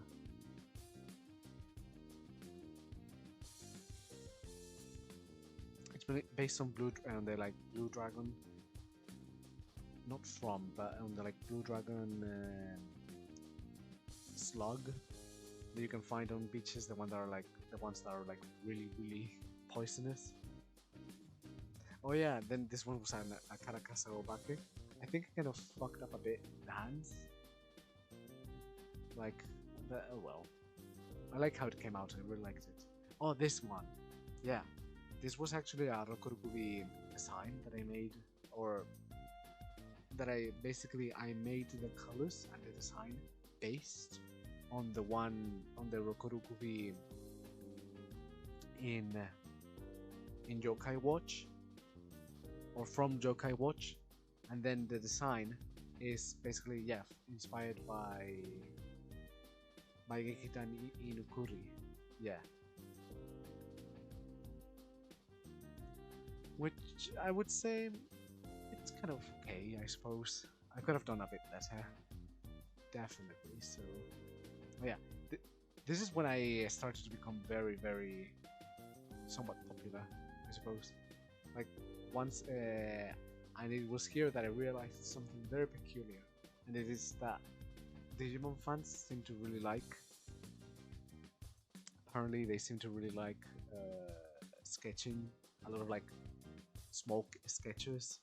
based on on the like blue dragon, not from, but on the like blue dragon slug that you can find on beaches, the ones that are like really poisonous. Oh yeah, then this one was an Akarakasa Obake. I think I kind of fucked up a bit the hands. Like, oh well. I like how it came out, I really liked it. Oh, this one. Yeah. This was actually a Rokurukubi design that I made, or that I made the colors and the design based on the Rokurukubi in Yokai Watch, or from Yokai Watch, and then the design is basically inspired by Gekitan Inukuri, which I would say it's kind of okay, I suppose. I could have done a bit better, definitely. So, yeah, this is when I started to become very somewhat popular, I suppose. Like once, and it was here that I realized something very peculiar, and it is that Digimon fans seem to really like. Apparently, they seem to really like sketching, a lot of like smoke sketches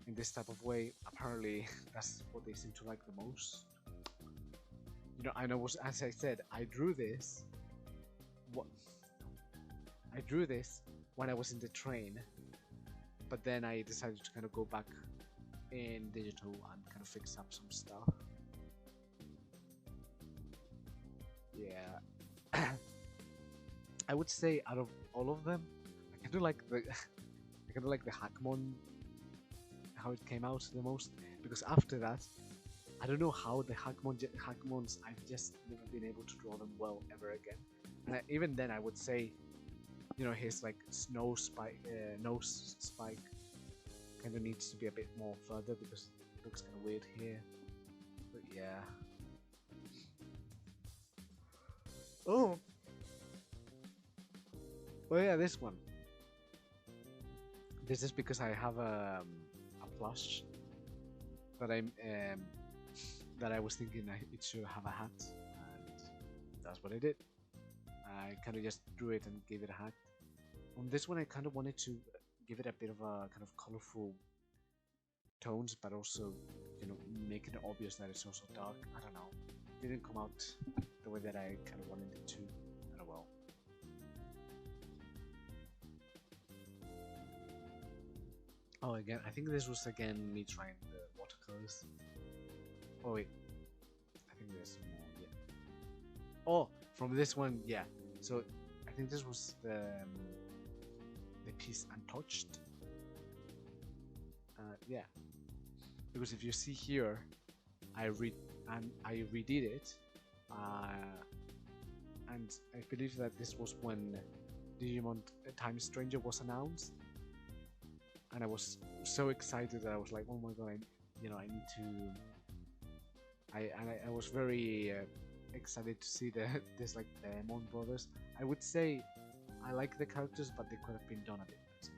in this type of way. Apparently, that's what they seem to like the most. You know, I know, as I said, I drew this. I drew this when I was in the train, but then I decided to kind of go back in digital and kind of fix up some stuff. Yeah. I would say out of all of them, I kind of like the Hackmon, how it came out the most, because after that, I don't know how the Hackmons, I've just never been able to draw them well ever again. And even then, I would say, you know, his like nose spike kind of needs to be a bit more further because it looks kind of weird here. But yeah. Oh. Oh yeah, this one. This is because I have a plush that I was thinking it should have a hat, and that's what I did. I kind of just drew it and gave it a hat. On this one, I kind of wanted to give it a bit of a kind of colorful tones, but also, you know, make it obvious that it's also dark. I don't know. It didn't come out the way that I kind of wanted it to. Oh well. Oh, again, I think this was again me trying the watercolors. Oh wait, I think there's more. Yeah. Oh, from this one, yeah. So I think this was the piece Untouched. Yeah, because if you see here, I redid it, and I believe that this was when Digimon Time Stranger was announced, and I was so excited that I was like, oh my god, I need to. I was very excited to see this like the Mon Brothers. I would say I like the characters, but they could have been done a bit better.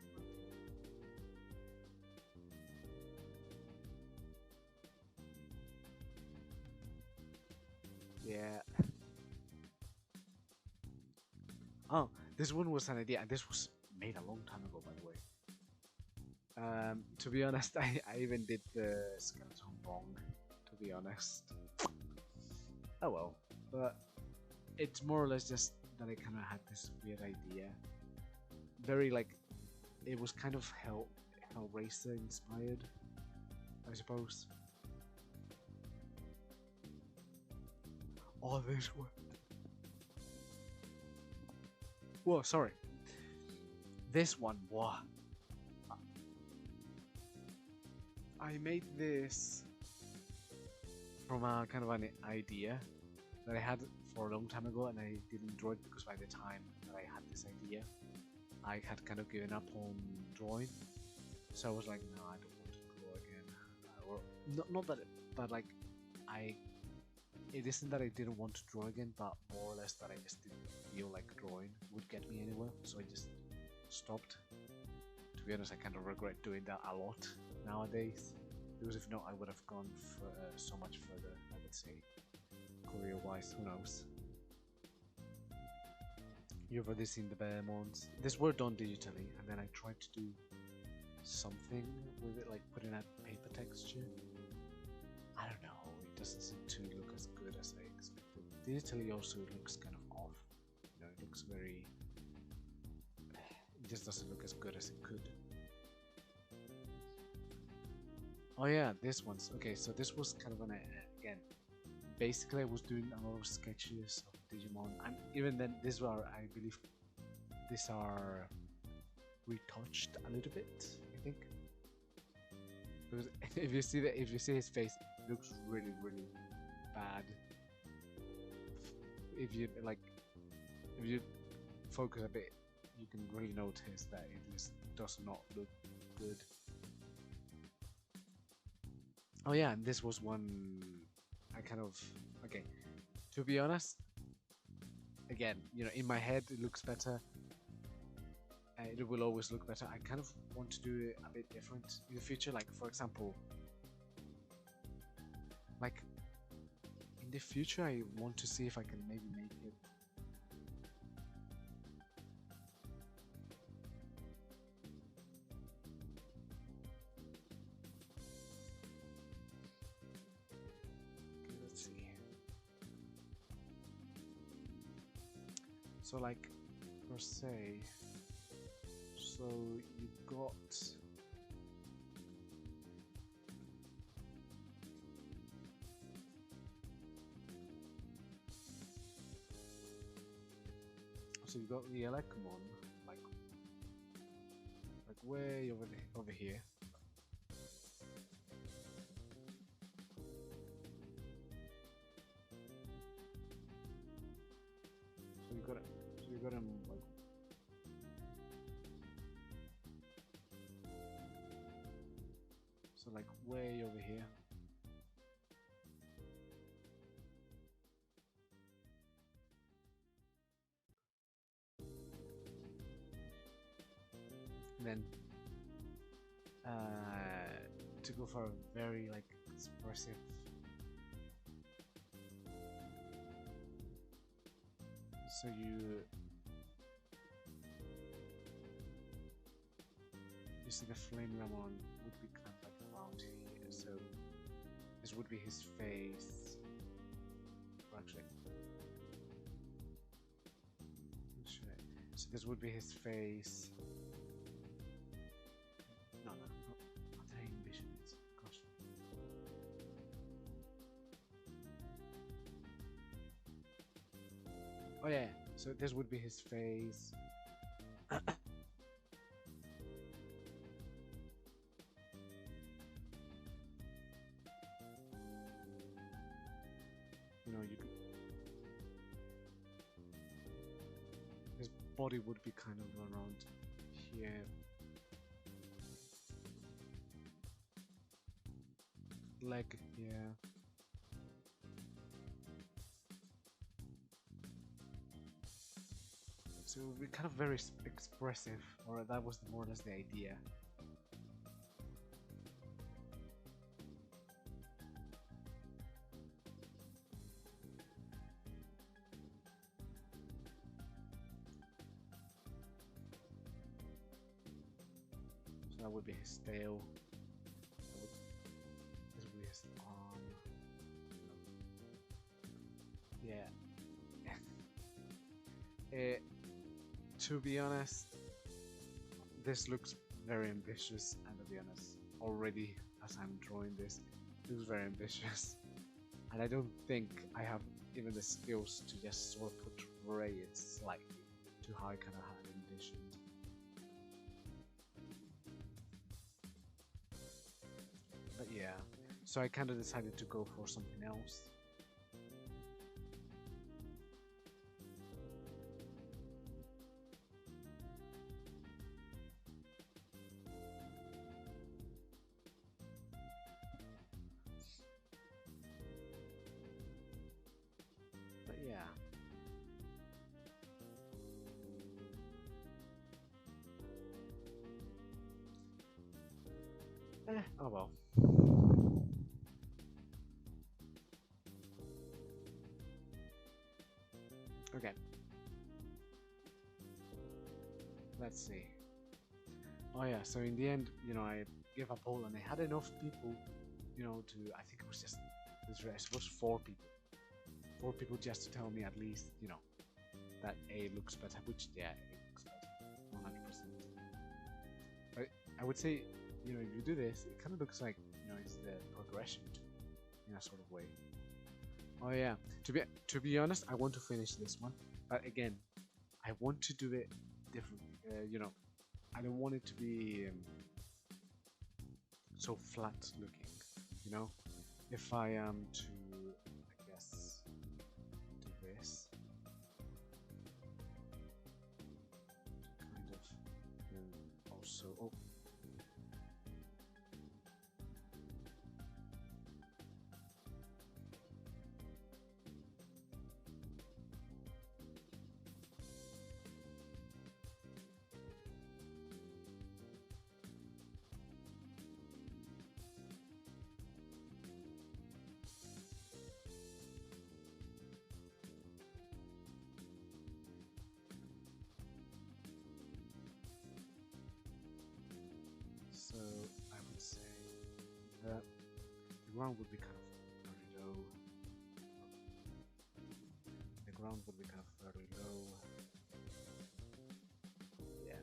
Yeah. Oh, this one was an idea, and this was made a long time ago, by the way. To be honest, I even did the skeleton wrong, to be honest. Oh well, but it's more or less just that I kind of had this weird idea. Very like, it was kind of Hellraiser inspired, I suppose. Oh, this one. Whoa, sorry. This one, whoa. I made this from a kind of an idea that I had for a long time ago, and I didn't draw it because by the time that I had this idea, I had kind of given up on drawing. So I was like, no, I don't want to draw again. or not that, but like I. It isn't that I didn't want to draw again, but more or less that I just didn't feel like drawing would get me anywhere, so I just stopped. To be honest, I kind of regret doing that a lot nowadays, because if not, I would have gone for, so much further. I would say, career-wise, who knows? You've already seen the Bearmons. These were done digitally, and then I tried to do something with it, like putting out paper texture. I don't know, it doesn't seem to look as good as I expected. Digitally also looks kind of off. You know, it looks very... It just doesn't look as good as it could. Oh yeah, this one's... Okay, so this was kind of an... Again, basically I was doing a lot of sketches of Digimon. Even then, these were, I believe, these are retouched a little bit, I think. Because if you see his face, it looks really, really bad. If you focus a bit, you can really notice that it just does not look good. Oh yeah, and this was one I kind of... Okay, to be honest, again, you know, in my head it looks better. It will always look better. I kind of want to do it a bit different in the future. Like, for example, like in the future, I want to see if I can maybe make it. Okay, let's see. So, like, per se. So you got the Elecmon like way over here. So you got him like. So like way over here. And then to go for a very like expressive so you see the Flame Ramon would be kind of like around here, so this would be his face. Or actually, so this would be his face. No, not the ambition. Gosh. Oh yeah, so this would be his face. You know, you could... His body would be kind of around here. Leg, yeah. So it would be kind of very expressive, or that was more or less the idea. So that would be his tail. This would be his arm. Yeah. To be honest, this looks very ambitious, and to be honest, already as I'm drawing this, it looks very ambitious. And I don't think I have even the skills to just sort of portray it slightly to how I kind of had envisioned. But yeah, so I kind of decided to go for something else. Oh well. Okay. Let's see. Oh yeah, so in the end, I gave a poll and I had enough people, to, I think it was just, I suppose 4 people. 4 people just to tell me at least, that A looks better, which, yeah, A looks better, 100%. But I would say, if you do this, it kind of looks like, it's the progression in a sort of way. Oh yeah, to be honest, I want to finish this one, but again, I want to do it differently. I don't want it to be so flat looking. If I am to, I guess, do this, kind of, and also, oh. So I would say that the ground would be kind of very low. The ground would be kind of very low. Yeah.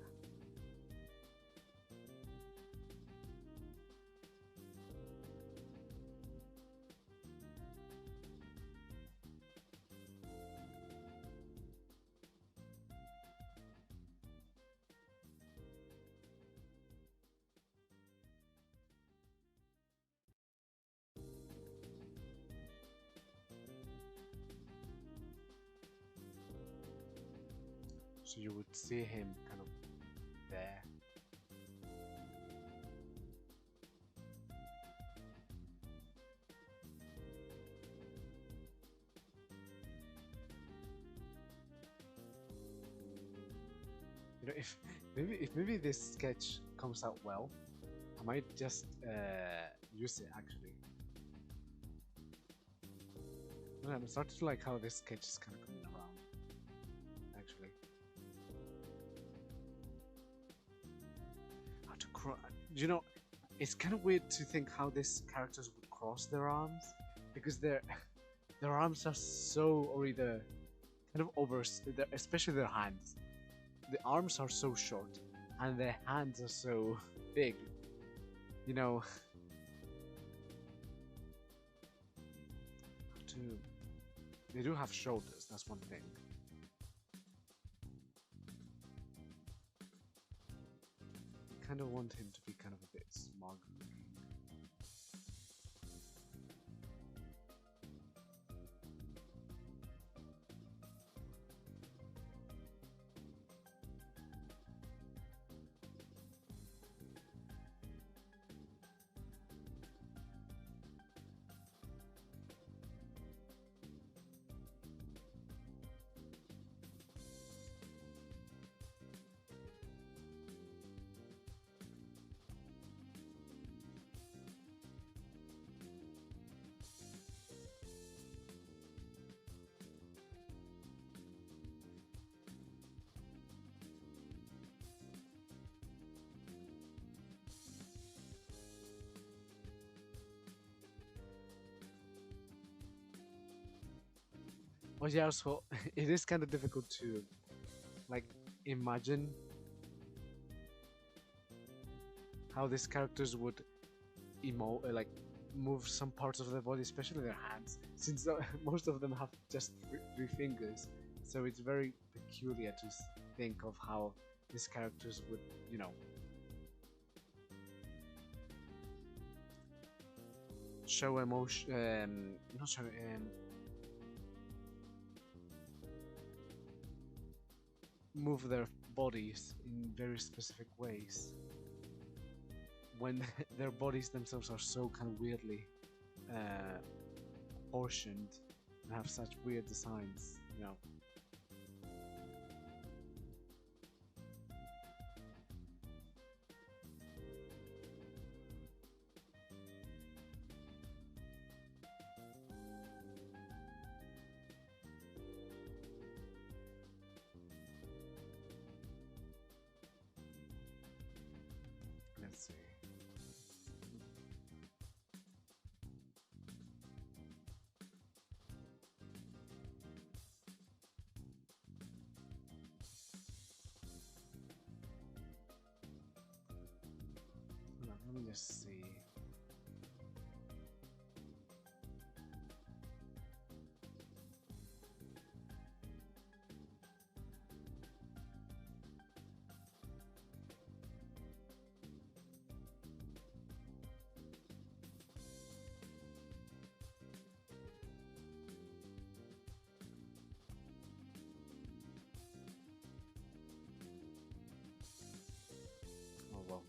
So you would see him kind of there. If maybe this sketch comes out well, I might just use it actually. I'm starting to like how this sketch is kind of coming around. Actually, how to cross? It's kind of weird to think how these characters would cross their arms because their arms are so, or either kind of especially their hands. The arms are so short and their hands are so big. To they do have shoulders, that's one thing. I kind of want him to be kind of a bit smug looking. Oh yeah, so it is kind of difficult to like imagine how these characters would like move some parts of their body, especially their hands, since most of them have just three fingers. So it's very peculiar to think of how these characters would, show emotion, not show, move their bodies in very specific ways when their bodies themselves are so kind of weirdly proportioned and have such weird designs. Let's see. Hold on, let me just see. Oh well.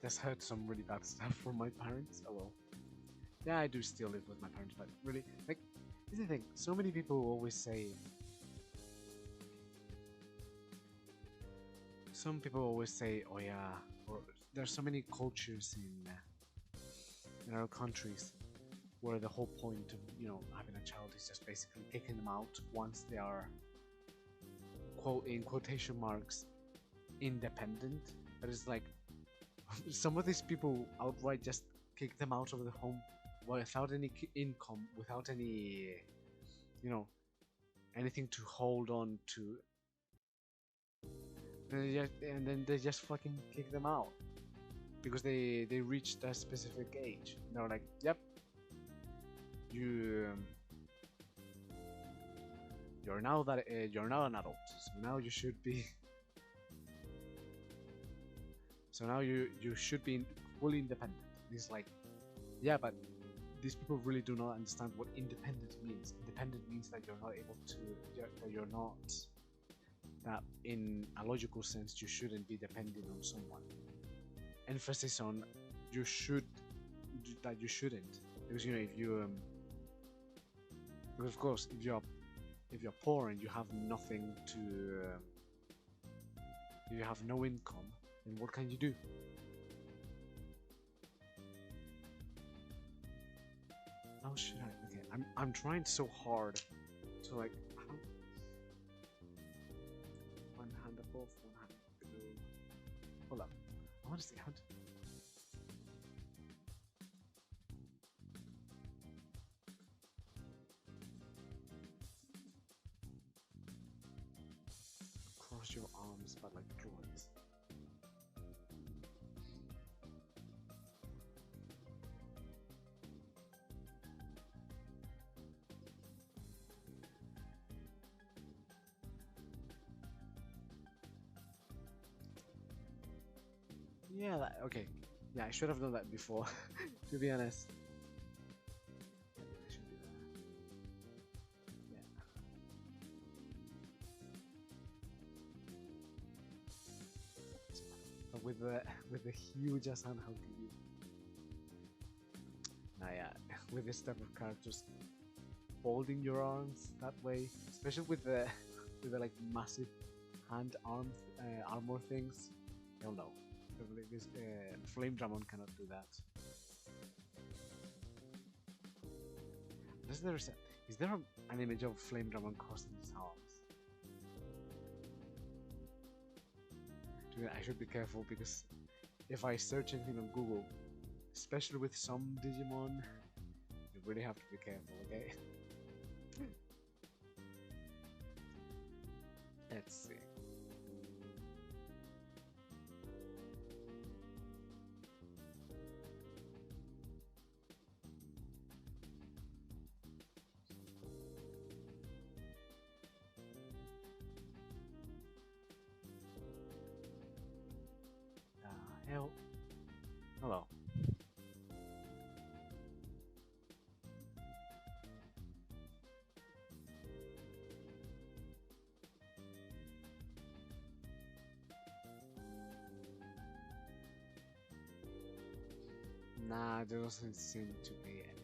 Just heard some really bad stuff from my parents. Oh well. Yeah, I do still live with my parents, but really, like, this is the thing. So many people always say. Some people always say, "Oh yeah," or there's so many cultures in our countries where the whole point of having a child is just basically kicking them out once they are quote in quotation marks independent. But it's like some of these people outright just kick them out of the home without any income, without any, you know, anything to hold on to, and then they just fucking kick them out because they reached a specific age. They're like, "Yep, you you're now you're now an adult, so now you should be." So now you should be fully independent. It's like, yeah, but these people really do not understand what independent means. Independent means that you're not able to, that you're not, that in a logical sense you shouldn't be dependent on someone. Emphasis on you should, that you shouldn't, because if you because of course if you're poor and you have nothing to, you have no income, then what can you do? How should I? Okay, I'm trying so hard to like one hand above, one hand below. Hold up, I want to see how to. Cross your arms, but like droids. Yeah, okay. Yeah, I should have done that before, to be honest. I should do that. Yeah. But with the huge ass hand, how can you? Nah, yeah, with this type of characters, folding your arms that way, especially with the with the like massive hand armor things. Hell no. This Flame Dramon cannot do that. Is there an image of Flame Dramon crossing his arms? Dude, I should be careful because if I search anything on Google, especially with some Digimon, you really have to be careful, okay? Let's see. Hell. Oh well. Nah, there doesn't seem to be anything.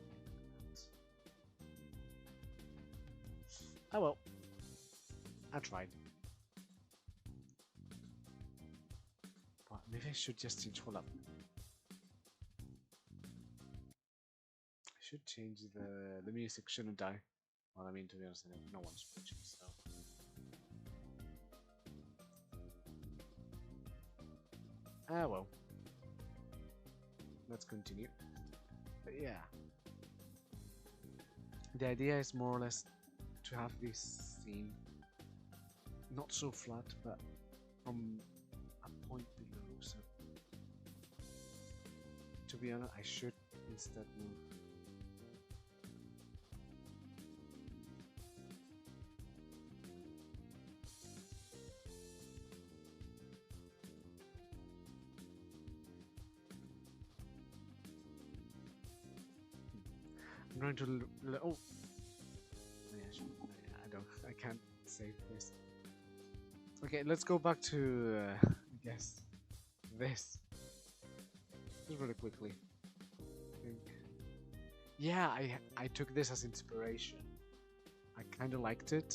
Oh well. I tried. But maybe I should just change. Hold up. I should change the music. Shouldn't I? Well, I mean, to be honest, no one's watching, so. Ah well. let's continue. But yeah, the idea is more or less to have this scene not so flat, but from a point below. So, to be honest, I should instead move. I'm going to oh. I don't. I can't save this. Okay, let's go back to I guess this. Just really quickly. I think. Yeah, I took this as inspiration. I kind of liked it.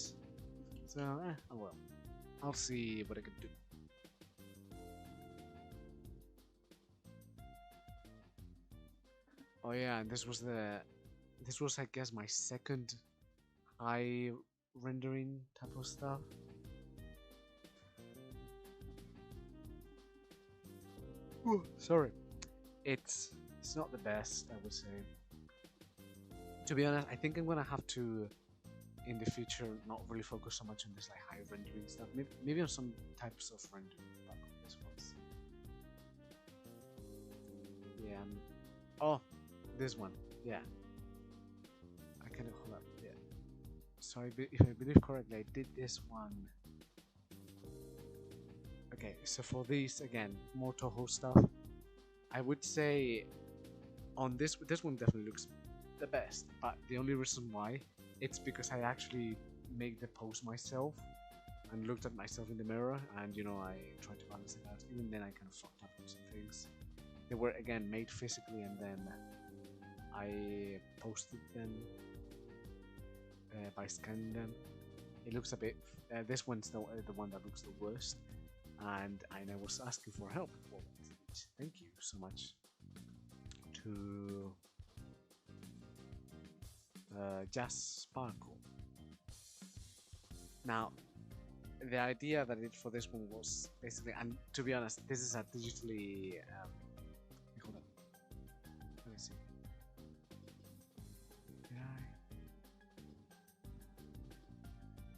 So, oh well. I'll see what I can do. Oh yeah, and this was I guess my second high rendering type of stuff. Ooh, sorry. It's not the best, I would say. To be honest, I think I'm gonna have to in the future not really focus so much on this like high rendering stuff. Maybe on some types of rendering, but on this one's. Yeah. Oh, this one. Yeah. I can hold up. Yeah. So if I believe correctly, I did this one. Okay, so for these again, more Toho stuff. I would say on this one definitely looks the best, but the only reason why it's because I actually make the pose myself and looked at myself in the mirror, and you know I tried to balance it out. Even then, I kind of fucked up on some things. They were again made physically, and then I posted them by scanning them. It looks a bit. This one's the one that looks the worst, and I was asking for help for it. Thank you so much to Jazz Sparkle. Now, the idea that I did for this one was basically, and to be honest, this is a digitally. Hold on. Let me see. Did I?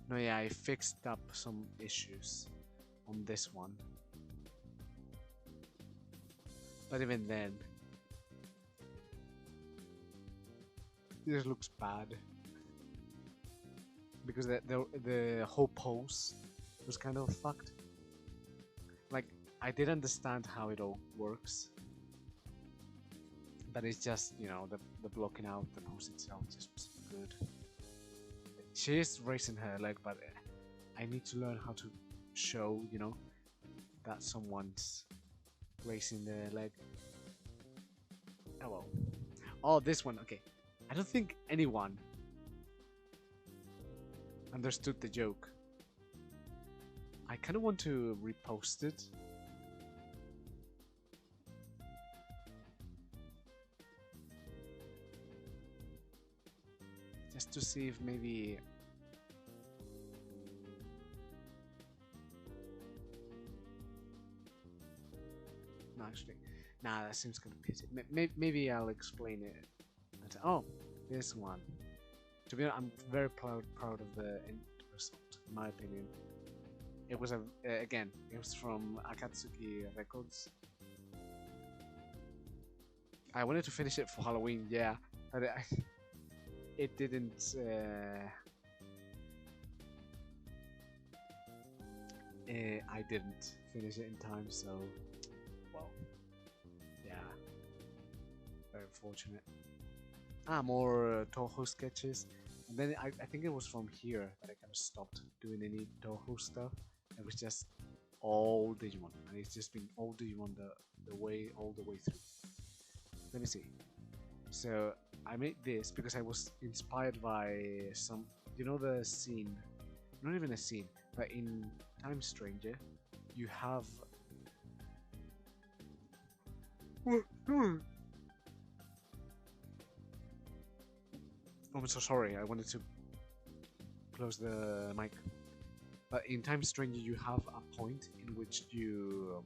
No, yeah, I fixed up some issues on this one. But even then, this looks bad because the whole pose was kind of fucked. Like I did understand how it all works, but it's just the blocking out the pose itself just wasn't good. She is raising her leg, but I need to learn how to show that someone's raising their leg. Oh well. Oh, this one. Okay. I don't think anyone understood the joke. I kind of want to repost it. Just to see if maybe... No, actually. Nah, that seems kind of pity. Maybe I'll explain it. Oh, this one. To be honest, I'm very proud of the end result, in my opinion. It was again, it was from Akatsuki Records. I wanted to finish it for Halloween, yeah, but it didn't. I didn't finish it in time, so well, yeah, very unfortunate. More Toho sketches, and then I think it was from here that I kind of stopped doing any Toho stuff. It was just all Digimon, and it's just been all Digimon all the way through. Let me see. So I made this because I was inspired by some, the scene, not even a scene, but in Time Stranger, you have. I'm so sorry, I wanted to close the mic. But in Time Stranger you have a point in which you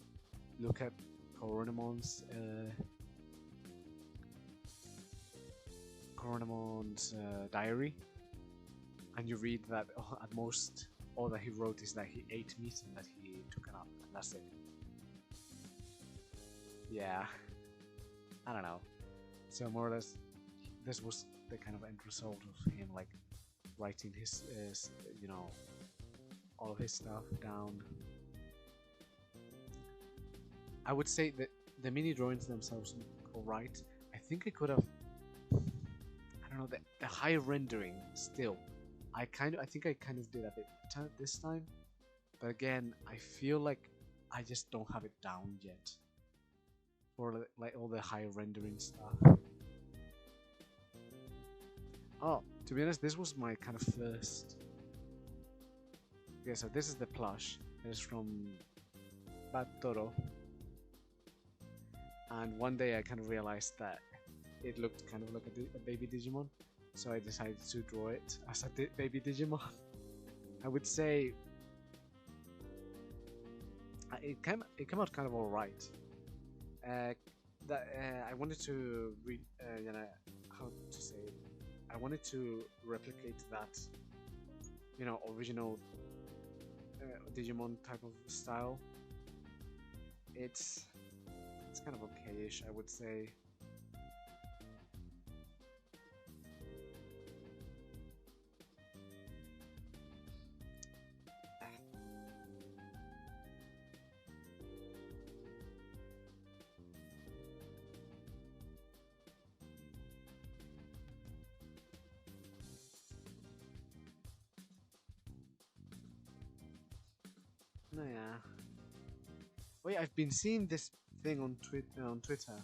look at Coronemon's Hornemon's diary, and you read that at most all that he wrote is that he ate meat and that he took it up, and that's it. Yeah, I don't know. So more or less, this was the kind of end result of him like writing his, you know, all of his stuff down. I would say that the mini drawings themselves are alright. I think I could have, I don't know, the high rendering still. I think I kind of did a bit better this time, but again, I feel like I just don't have it down yet for like all the high rendering stuff. Oh, to be honest, this was my kind of first. Okay, so this is the plush. It is from Bad Toro. And one day I kind of realized that it looked kind of like a baby Digimon, so I decided to draw it as a baby Digimon. I would say it came out kind of alright. I wanted to read, you know, how to say it. I wanted to replicate that, you know, original Digimon type of style. It's kind of okay-ish, I would say. No, yeah. Wait, I've been seeing this thing on Twitter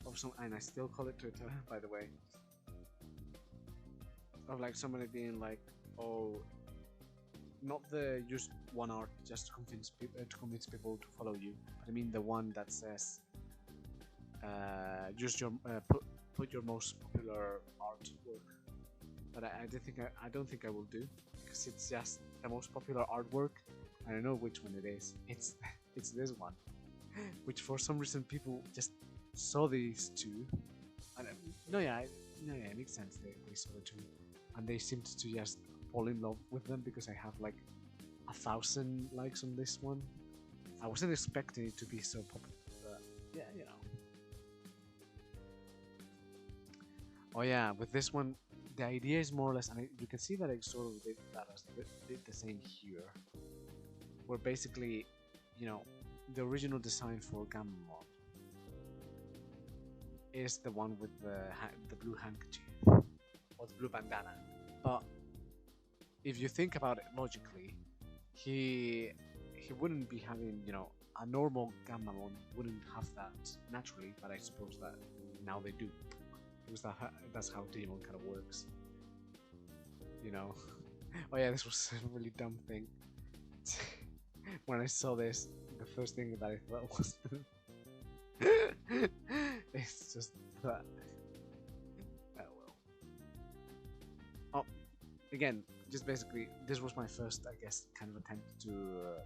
of some, and I still call it Twitter, by the way, of like somebody being like, "Oh, not the use one art just to convince people to follow you, but I mean the one that says, use your put your most popular artwork." But I don't think I will do, because it's just the most popular artwork. I don't know which one it is. It's this one, which for some reason people just saw these two, and no, yeah, it makes sense. They saw the two, and they seemed to just fall in love with them because I have like 1,000 likes on this one. I wasn't expecting it to be so popular, but yeah, you know. Oh yeah, with this one, the idea is more or less, and you can see that I sort of did the same here, where basically, you know, the original design for Gammamon is the one with the blue handkerchief or the blue bandana. But if you think about it logically, he wouldn't be having, you know, a normal Gammamon wouldn't have that naturally, but I suppose that now they do, because that's how Digimon kind of works, you know. Oh yeah, this was a really dumb thing. When I saw this, the first thing that I thought was it's just that. Oh well. Oh, again, just basically, this was my first, I guess, kind of attempt to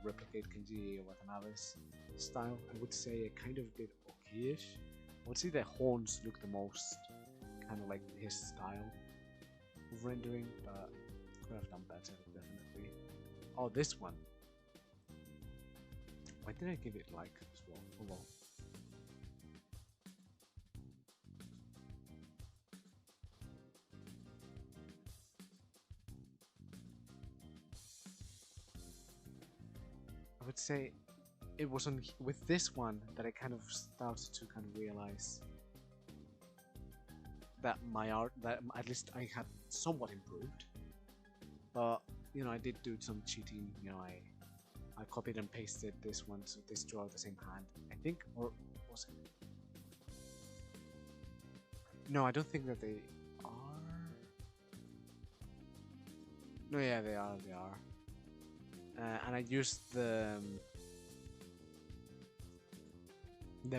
replicate Kenji Watanabe's style. I would say I kind of did okay-ish. I would say the horns look the most kind of like his style of rendering, but could have done better, definitely. Oh, this one. Why did I give it like as well? Oh well. I would say it was with this one that I kind of started to kind of realize that my art, that at least I had somewhat improved. But you know, I did do some cheating. You know, I copied and pasted this one, so this drew out the same hand, I think, or was it? No, I don't think that they are. No, yeah, they are. And I used the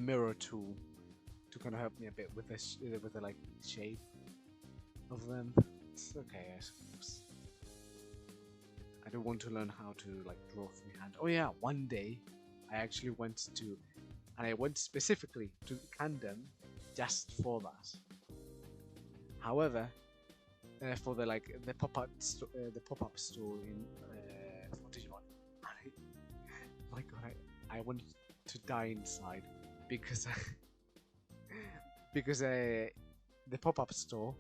mirror tool to kind of help me a bit with the like shape of them. It's okay, I suppose. I do want to learn how to like draw freehand. Oh yeah, one day I actually went to, and I went specifically to Camden just for that. However, for the pop-up store in for Digimon, my God, I wanted to die inside because because the pop-up store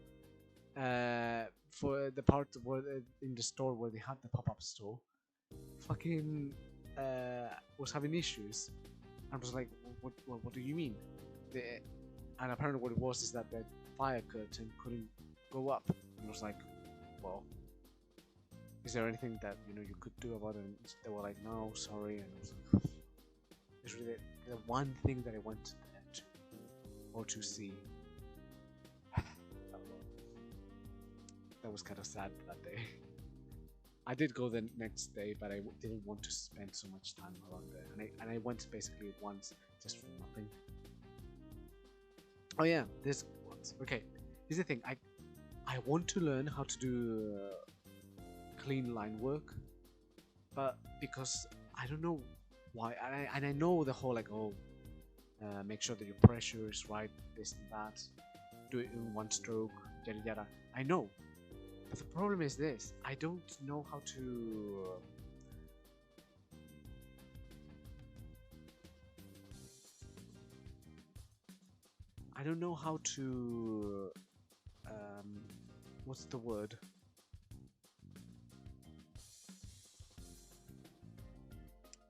for the part where in the store where they had the pop-up store fucking was having issues. I was like, what do you mean? And apparently what it was is that the fire curtain couldn't go up. And I was like, well, is there anything that you could do about it? And they were like, no, sorry. And I was like, it's really the one thing that I went to or to see. That was kind of sad that day. I did go the next day, but I didn't want to spend so much time around there, and I went basically once just for nothing. Oh yeah, this once. Okay, here's the thing. I want to learn how to do clean line work, but because I don't know why, and I know the whole like make sure that your pressure is right, this and that, do it in one stroke, yada yada. I know. But the problem is this, I don't know how to what's the word?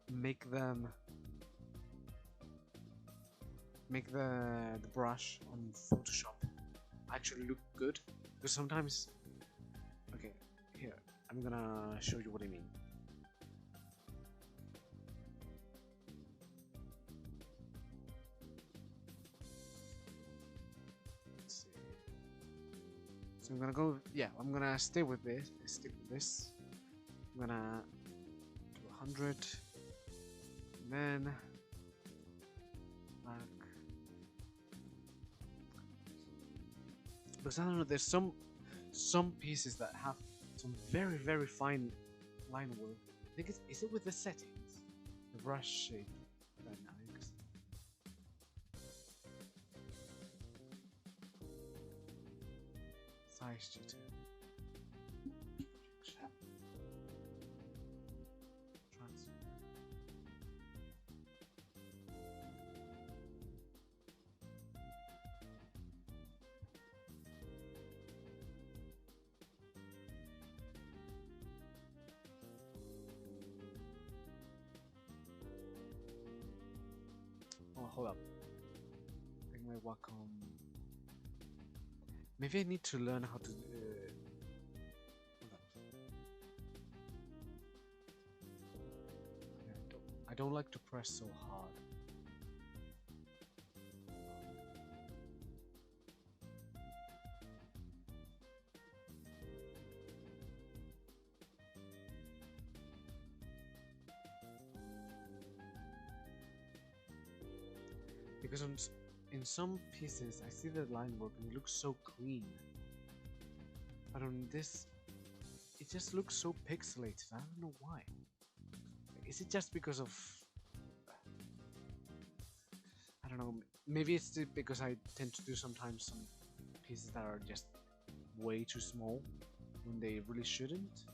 Make the brush on Photoshop actually look good, because sometimes, okay, here I'm gonna show you what I mean. Let's see. So I'm gonna go, yeah, I'm gonna stick with this. I'm gonna do 100, and then back. Because I don't know, there's some pieces that have some very fine line work. I think is it with the settings, the brush shape dynamics. Size G2. Oh, hold up. I think my Wacom. Maybe I need to learn how to. Hold up. Yeah, I don't like to press so hard. Because in some pieces I see the line work and it looks so clean, but on this it just looks so pixelated. I don't know why. Is it just because of, I don't know, maybe it's because I tend to do sometimes some pieces that are just way too small when they really shouldn't. So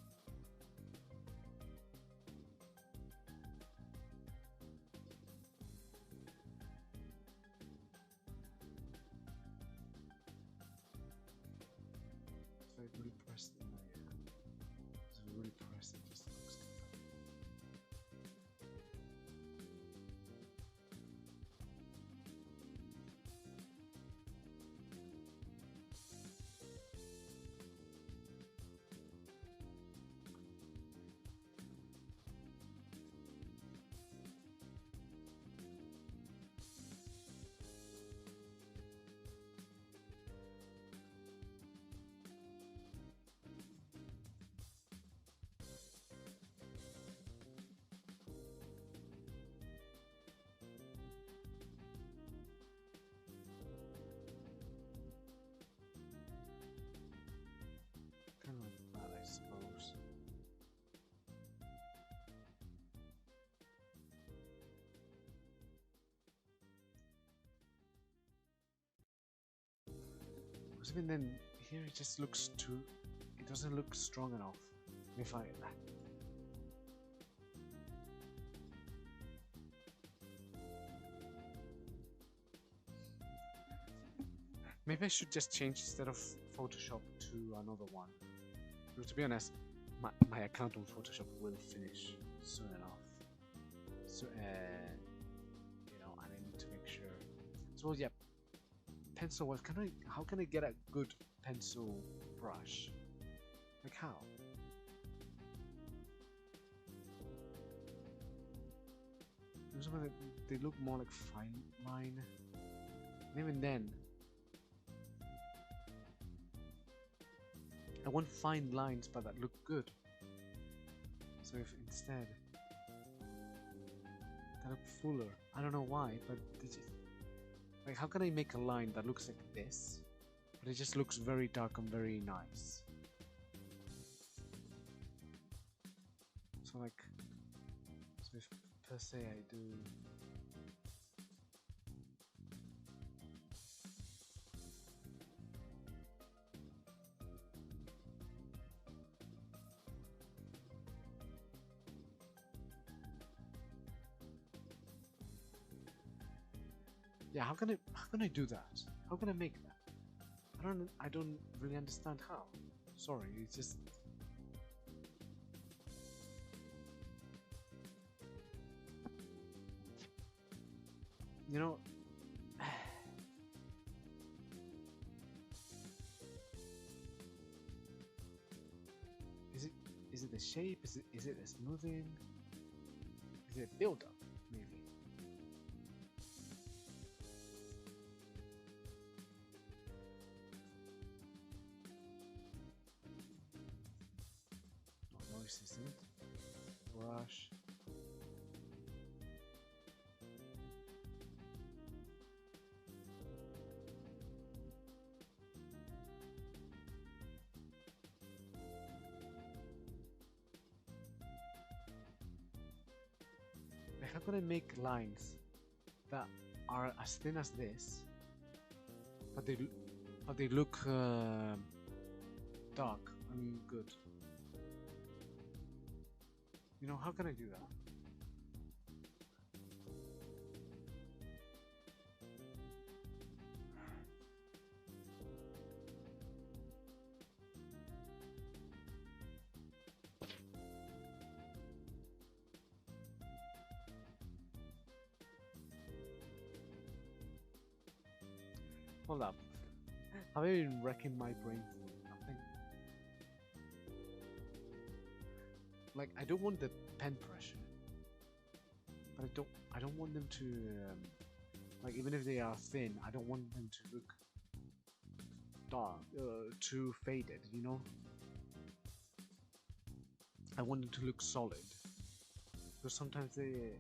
I really pressed in my so I really pressed it just looks good. Kind of like that, I suppose. Because even then, here it just looks too. It doesn't look strong enough. If I. Maybe I should just change instead of Photoshop to another one. Because to be honest, my account on Photoshop will finish soon enough. So, you know, and I need to make sure. So yeah, pencil. What can I? How can I get a good pencil brush? Like how? There's one that they look more like fine line. And even then, I want fine lines, but that look good. So if instead that look fuller, I don't know why, but like how can I make a line that looks like this, but it just looks very dark and very nice? So like, so if per se I do. Yeah, how can I do that? How can I make that? I don't really understand how. Sorry, it's just you know is it the shape? Is it the smoothing? Is it build up maybe? Noise, isn't it? Brush. Like, how can I make lines that are as thin as this, but they look dark and good? You know, how can I do that? Hold up. Have I been wrecking my brain for nothing? Like, I don't want the pen pressure, but I don't want them to like, even if they are thin, I don't want them to look dark, too faded, you know? I want them to look solid, because sometimes they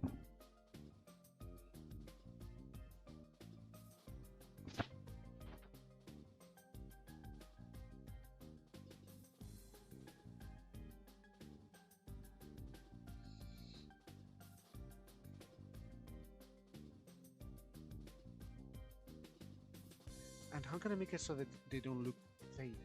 And how can I make it so that they don't look faded?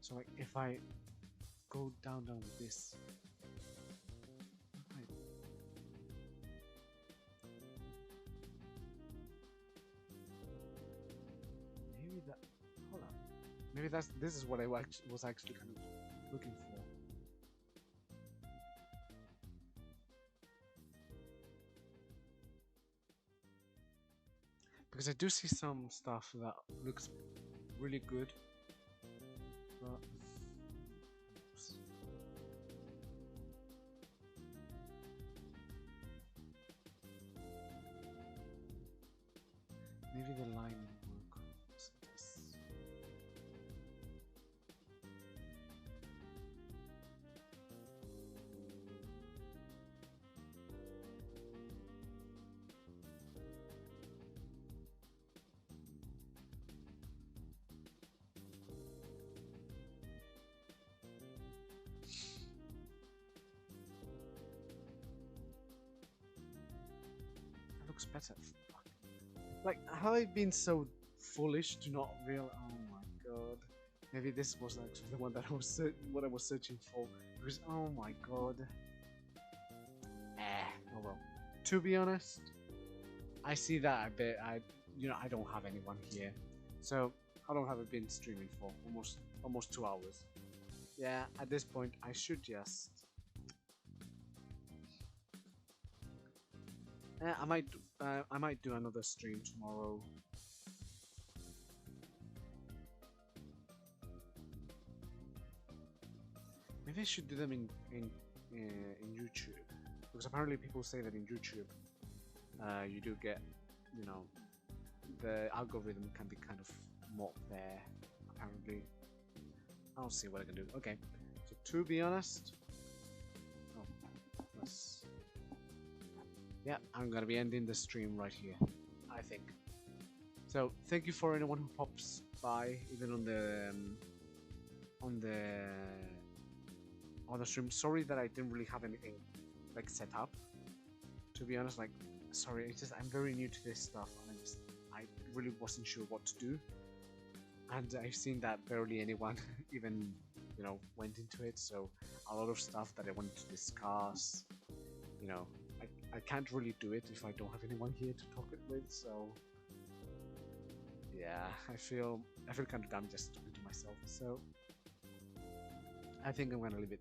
So like if I go down with this, maybe that. Hold on. Maybe this is what I was actually kind of looking for. Because I do see some stuff that looks really good, but maybe the line will work. better. Fuck. Like, have I been so foolish to not real? Oh my god. Maybe this was actually the one that I was what I was searching for. Because oh my god. Oh well. To be honest, I see that a bit. I don't have anyone here, so how long have I been streaming for? Almost 2 hours. Yeah, at this point, I should just. I might do another stream tomorrow. Maybe I should do them in YouTube, because apparently people say that in YouTube, you do get, you know, the algorithm can be kind of more there. Apparently, I'll see what I can do. Okay, so to be honest, oh, let's. Yeah, I'm gonna be ending the stream right here, I think. So thank you for anyone who pops by, even on the on the stream. Sorry that I didn't really have anything like set up. To be honest, like, sorry, it's just I'm very new to this stuff, and I really wasn't sure what to do, and I've seen that barely anyone even went into it. So a lot of stuff that I wanted to discuss, I can't really do it if I don't have anyone here to talk it with. So yeah, I feel kind of dumb just talking to myself. So I think I'm gonna leave it there.